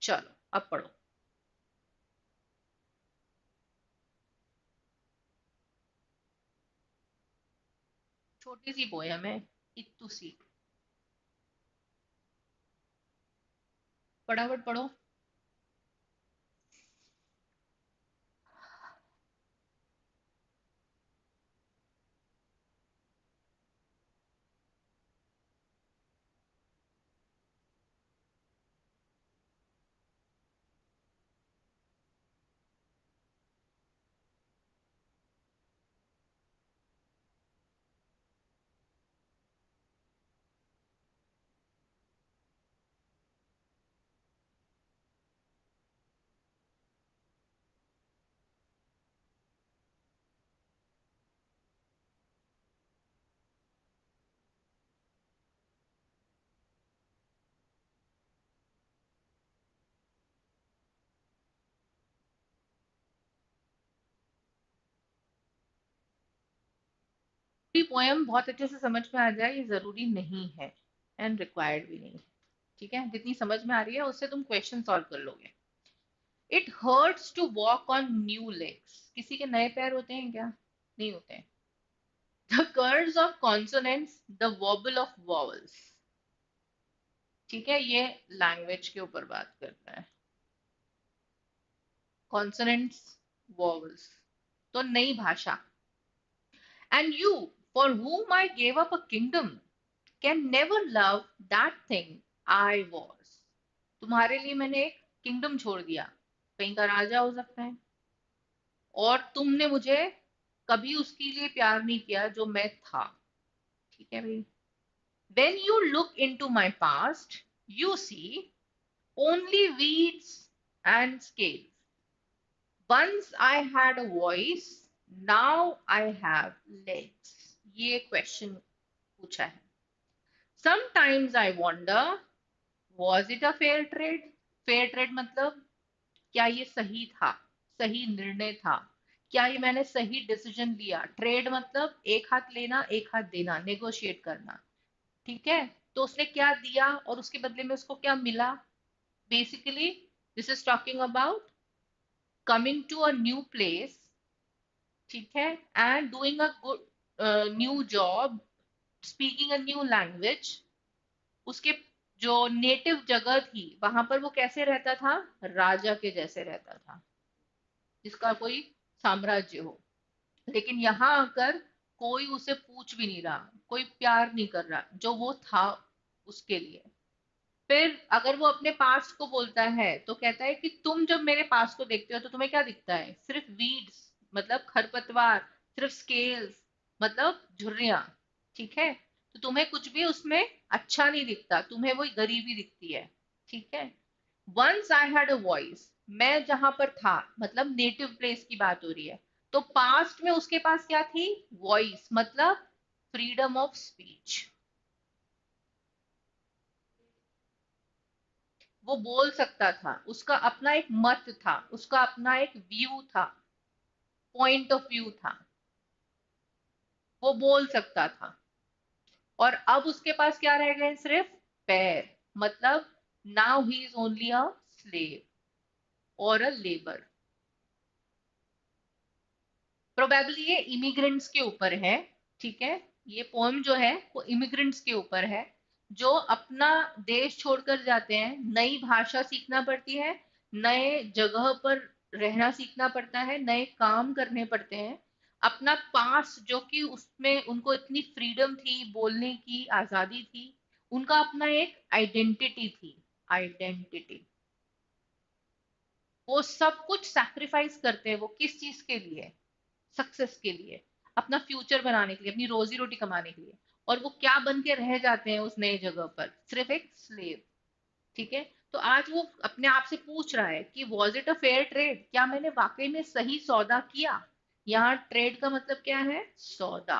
S1: चलो अब पढ़ो. छोटी सी पोयम है, इतू सी. फटाफट पढ़ो. पोएम बहुत अच्छे से समझ में आ जाए ये जरूरी नहीं है, एंड रिक्वायर्ड भी नहीं है। ठीक है, जितनी समझ में आ रही है उससे तुम क्वेश्चन सॉल्व कर लोगे। It hurts to walk on new legs, किसी के नए पैर होते हैं क्या? नहीं होते हैं। The curves of consonants, the vowel of vowels. ठीक है, ये लैंग्वेज के ऊपर बात करता है, कॉन्सोनेंट्स, वॉवल्स, तो नई भाषा। And you, for whom I gave up a kingdom, can never love that thing I was। तुम्हारे लिए मैंने एक किंगडम छोड़ दिया, कहीं का राजा हो सकता है, और तुमने मुझे कभी उसके लिए प्यार नहीं किया जो मैं था। ठीक है भाई। When you look into my past, you see only weeds and scales. Once I had a voice, now I have legs। ये क्वेश्चन पूछा है। Sometimes I wonder, was it a fair trade? Fair trade मतलब क्या ये सही था, सही निर्णय था, क्या ये मैंने सही डिसीजन लिया? ट्रेड मतलब एक हाथ लेना एक हाथ देना, नेगोशिएट करना। ठीक है, तो उसने क्या दिया और उसके बदले में उसको क्या मिला? Basically this is talking about coming to a new place, ठीक है, and doing a good new job, speaking a new language. उसके जो नेटिव जगह थी वहां पर वो कैसे रहता था? राजा के जैसे रहता था, जिसका कोई साम्राज्य हो। लेकिन यहाँ आकर कोई उसे पूछ भी नहीं रहा, कोई प्यार नहीं कर रहा जो वो था उसके लिए। फिर अगर वो अपने पास्ट को बोलता है तो कहता है कि तुम जब मेरे पास्ट को देखते हो तो तुम्हें क्या दिखता है? सिर्फ वीड्स मतलब खरपतवार, सिर्फ स्केल्स मतलब झुर्रियां। ठीक है, तो तुम्हें कुछ भी उसमें अच्छा नहीं दिखता, तुम्हें वही गरीबी दिखती है। ठीक है। Once I had a voice, मैं जहां पर था मतलब नेटिव प्लेस की बात हो रही है, तो पास्ट में उसके पास क्या थी? वॉइस मतलब फ्रीडम ऑफ स्पीच। वो बोल सकता था, उसका अपना एक मत था, उसका अपना एक व्यू था, पॉइंट ऑफ व्यू था, वो बोल सकता था। और अब उसके पास क्या रह गए? सिर्फ पैर, मतलब now he is only a slave और अ लेबर। प्रोबेबली ये इमिग्रेंट्स के ऊपर है। ठीक है, ये पोएम जो है वो इमिग्रेंट्स के ऊपर है, जो अपना देश छोड़कर जाते हैं, नई भाषा सीखना पड़ती है, नए जगह पर रहना सीखना पड़ता है, नए काम करने पड़ते हैं। अपना पास जो कि उसमें उनको इतनी फ्रीडम थी, बोलने की आजादी थी, उनका अपना एक आइडेंटिटी थी, आइडेंटिटी, वो सब कुछ सैक्रिफाइस करते हैं। वो किस चीज के लिए? सक्सेस के लिए, अपना फ्यूचर बनाने के लिए, अपनी रोजी रोटी कमाने के लिए। और वो क्या बन के रह जाते हैं उस नए जगह पर? सिर्फ एक स्लेव। ठीक है, तो आज वो अपने आप से पूछ रहा है कि was it a fair trade, क्या मैंने वाकई में सही सौदा किया? यहाँ ट्रेड का मतलब क्या है? सौदा।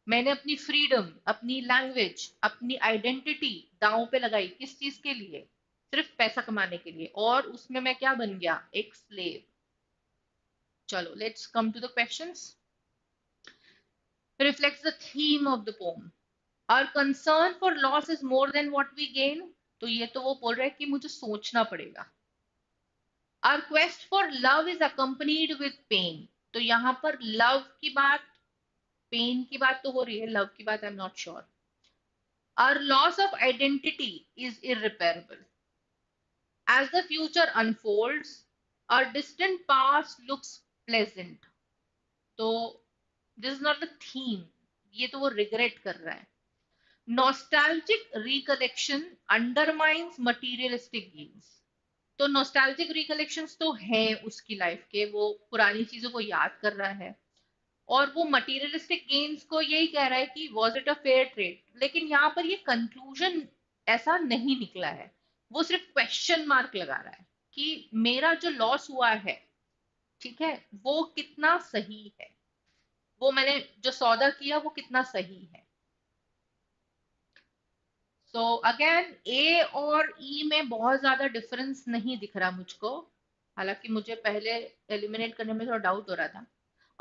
S1: मैंने अपनी फ्रीडम, अपनी लैंग्वेज, अपनी आइडेंटिटी दांव पे लगाई, किस चीज के लिए? सिर्फ पैसा कमाने के लिए, और उसमें मैं क्या बन गया? एक स्लेव। चलो let's come to the questions. Reflects the theme of the poem. Our concern for loss is more than what we gain। तो ये तो वो बोल रहा है कि मुझे सोचना पड़ेगा। Our quest for love is accompanied with pain। तो यहाँ पर लव की बात, पेन की बात तो हो रही है, लव की बात I am not sure. Our loss of identity is irreparable। As the future unfolds, our distant past looks pleasant। तो this is not the theme, ये तो वो रिग्रेट कर रहा है। Nostalgic recollection undermines materialistic gains. तो नॉस्टैल्जिक रिकलेक्शंस तो हैं उसकी लाइफ के, वो पुरानी चीजों को याद कर रहा है, और वो मटीरियलिस्टिक गेन्स को यही कह रहा है कि was it a fair trade. लेकिन यहाँ पर ये कंक्लूजन ऐसा नहीं निकला है, वो सिर्फ क्वेश्चन मार्क लगा रहा है कि मेरा जो लॉस हुआ है, ठीक है, वो कितना सही है, वो मैंने जो सौदा किया वो कितना सही है। सो अगेन ए और ई में बहुत ज्यादा डिफरेंस नहीं दिख रहा मुझको, हालांकि मुझे पहले एलिमिनेट करने में थोड़ा डाउट हो रहा था।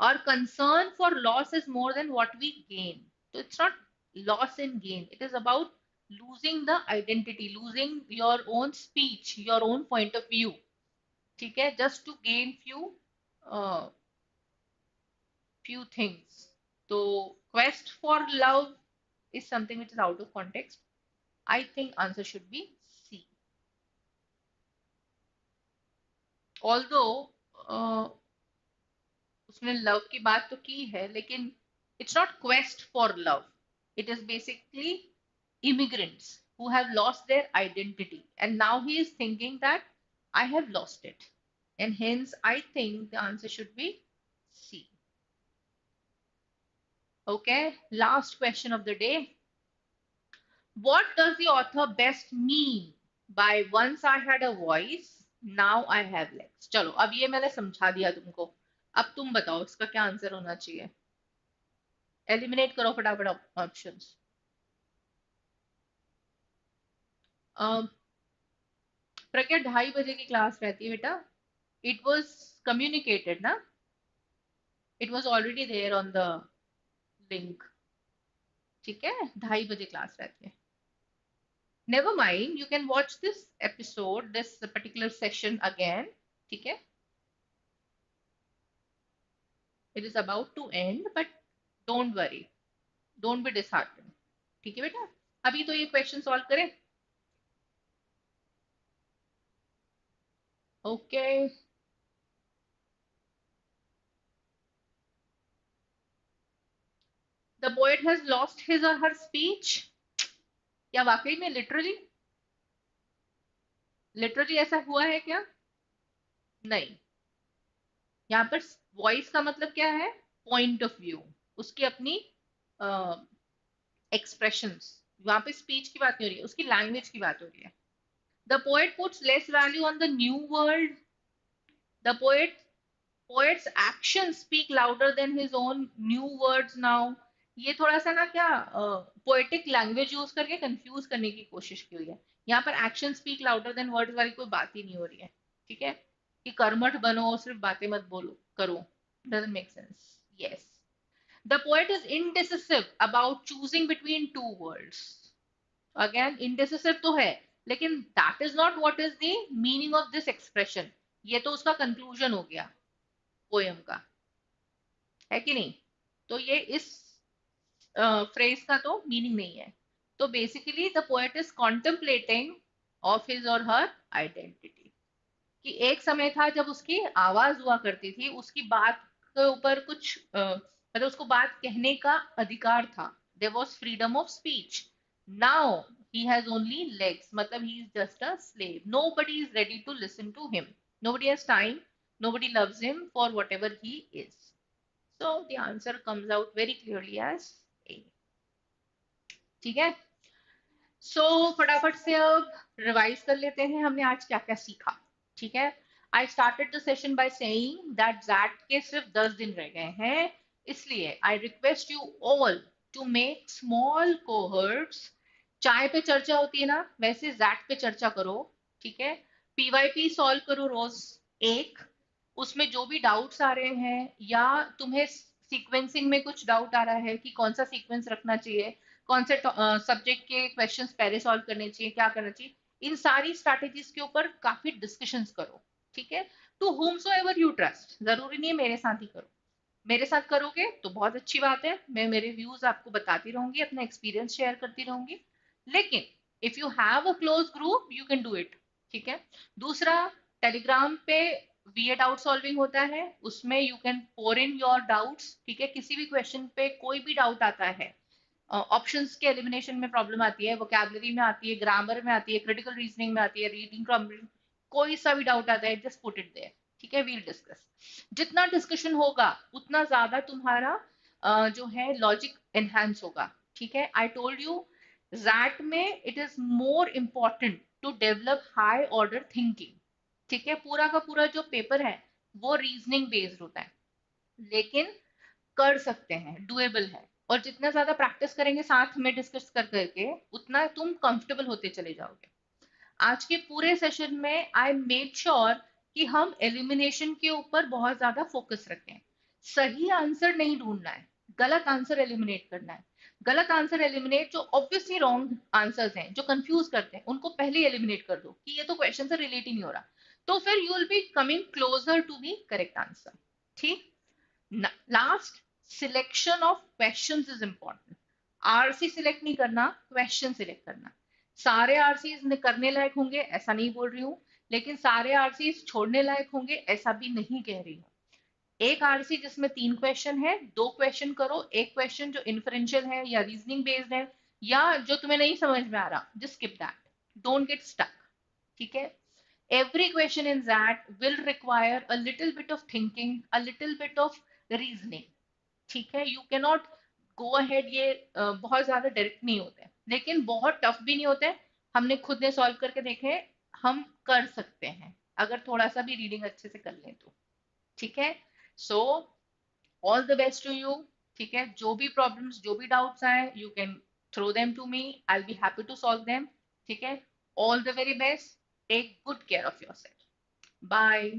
S1: और concern for loss is more than what we gain. So it's not loss and gain, it is about losing the identity, losing your own speech, your own point of view, ठीक है, just to gain uh, few things. So quest for love is something which is out of context. I think answer should be C. Although उसने love की बात तो की है, लेकिन it's not quest for love, it is basically immigrants who have lost their identity and now he is thinking that I have lost it, and hence I think the answer should be C. Okay, last question of the day. What does the author best mean by once I had a voice, now I have legs? चलो अब ये मैंने समझा दिया तुमको, अब तुम बताओ इसका क्या आंसर होना चाहिए। एलिमिनेट करो फटाफट ऑप्शंस। प्रज्ञा 2:30 की क्लास रहती है बेटा। इट वॉज कम्युनिकेटेड ना, it was already there on the link, ठीक है, 2:30 क्लास रहती है। Never mind, you can watch this episode, this particular session again, ठीक है। It is about to end, but don't worry, don't be disheartened, ठीक है बेटा। अभी तो ये क्वेश्चन सॉल्व करें। Okay the poet has lost his और हर स्पीच। क्या वाकई में लिटरली लिटरली ऐसा हुआ है क्या? नहीं, यहाँ पर वॉइस का मतलब क्या है? पॉइंट ऑफ व्यू, उसकी अपनी एक्सप्रेशंस। वहां पे स्पीच की बात नहीं हो रही है, उसकी लैंग्वेज की बात हो रही है। The poet puts less value on the new world. The poets action speak louder than his own new words now. ये थोड़ा सा ना क्या पोएटिक लैंग्वेज यूज करके कंफ्यूज करने की कोशिश की हुई है। यहाँ पर action speak louder than words वाली कोई बात ही नहीं हो रही है, ठीक है, कि कर्मठ बनो सिर्फ बातें मत बोलो करो, doesn't make sense. Yes, the poet is indecisive about choosing between two worlds. Again indecisive तो है, लेकिन that is not what is the meaning of this expression. ये तो उसका conclusion हो गया पोएम का, है कि नहीं? तो ये इस फ्रेज का तो मीनिंग नहीं है। तो basically the poet is contemplating of his और हर आइडेंटिटी, कि एक समय था जब उसकी आवाज हुआ करती थी, उसकी बात के ऊपर कुछ मतलब उसको बात कहने का अधिकार था, there was freedom of speech. Now he has only legs, मतलब he is just a slave, nobody is ready to listen to him, nobody has time, nobody loves him for whatever he is. So the answer comes out very clearly as A. ठीक है, सो फटाफट से अब revise कर लेते हैं हमने आज क्या क्या सीखा, ठीक है। I started the session by saying that XAT के सिर्फ 10 दिन रह गए हैं, इसलिए I request you all to make small cohorts. चाय पे चर्चा होती है ना, वैसे जैट पे चर्चा करो, ठीक है। पीवाईपी सॉल्व करो रोज एक, उसमें जो भी डाउट्स आ रहे हैं या तुम्हें सीक्वेंसिंग में कुछ डाउट आ रहा है कि कौन सा सीक्वेंस रखना चाहिए, कौन से सब्जेक्ट के क्वेश्चंस पहले सॉल्व करने चाहिए, क्या करना चाहिए, इन सारी स्ट्रैटेजीज के ऊपर काफी डिस्कशंस करो, ठीक है। To whom so ever you trust, जरूरी नहीं है मेरे साथ ही करो, मेरे साथ करोगे तो बहुत अच्छी बात है, मैं मेरे व्यूज आपको बताती रहूंगी, अपना एक्सपीरियंस शेयर करती रहूंगी, लेकिन if you have a close group you can do it, ठीक है। दूसरा, टेलीग्राम पे वीए डाउट सॉल्विंग होता है, उसमें you can pour in your doubts, ठीक है। किसी भी क्वेश्चन पे कोई भी डाउट आता है, ऑप्शंस के एलिमिनेशन में प्रॉब्लम आती है, वोकैबुलरी में आती है, ग्रामर में आती है, क्रिटिकल रीजनिंग में आती है, रीडिंग कॉम्प्रिहेंशन, कोई सा भी डाउट आता है, जस्ट पुट इट देयर, ठीक है, वील डिस्कस। जितना डिस्कशन होगा उतना ज्यादा तुम्हारा जो है लॉजिक एनहांस होगा, ठीक है। आई टोल्ड यू जैट में it is more important to develop high order thinking, ठीक है। पूरा का पूरा जो पेपर है वो रीजनिंग बेस्ड होता है, लेकिन कर सकते हैं, डुएबल है, और जितना ज्यादा प्रैक्टिस करेंगे साथ में डिस्कस कर करके उतना तुम कंफर्टेबल होते चले जाओगे। आज के पूरे सेशन में आई मेड श्योर कि हम एलिमिनेशन के ऊपर बहुत ज्यादा फोकस रखें, सही आंसर नहीं ढूंढना है, गलत आंसर एलिमिनेट करना है। गलत आंसर एलिमिनेट, जो ऑब्वियसली रॉन्ग आंसर्स हैं, जो कंफ्यूज करते हैं, उनको पहले एलिमिनेट कर दो कि ये तो क्वेश्चन से रिलेट ही नहीं हो रहा। तो फिर you will be coming closer to the correct answer. ठीक। Last, selection of questions is important. RC select नहीं करना, क्वेश्चन सिलेक्ट करना। सारे आरसी करने लायक होंगे ऐसा नहीं बोल रही हूँ, लेकिन सारे आरसी छोड़ने लायक होंगे ऐसा भी नहीं कह रही हूँ। एक आरसी जिसमें 3 क्वेश्चन है, 2 क्वेश्चन करो। एक क्वेश्चन जो इन्फरेंशियल है या रीजनिंग बेस्ड है, या जो तुम्हें नहीं समझ में आ रहा, just skip that, don't get stuck. ठीक है। Every question in that will require a little bit of thinking, a little bit of reasoning. ठीक है। You can not go ahead, ये बहुत ज्यादा डायरेक्ट नहीं होते हैं, लेकिन बहुत टफ भी नहीं होते। हमने खुद ने सॉल्व करके देखे, हम कर सकते हैं अगर थोड़ा सा भी रीडिंग अच्छे से कर लें तो। ठीक है। So all the best to you. ठीक है। जो भी प्रॉब्लम्स, जो भी डाउट्स आए, you can throw them to me, I will be happy to solve them. ठीक है। All the very best, take good care of yourself. Bye.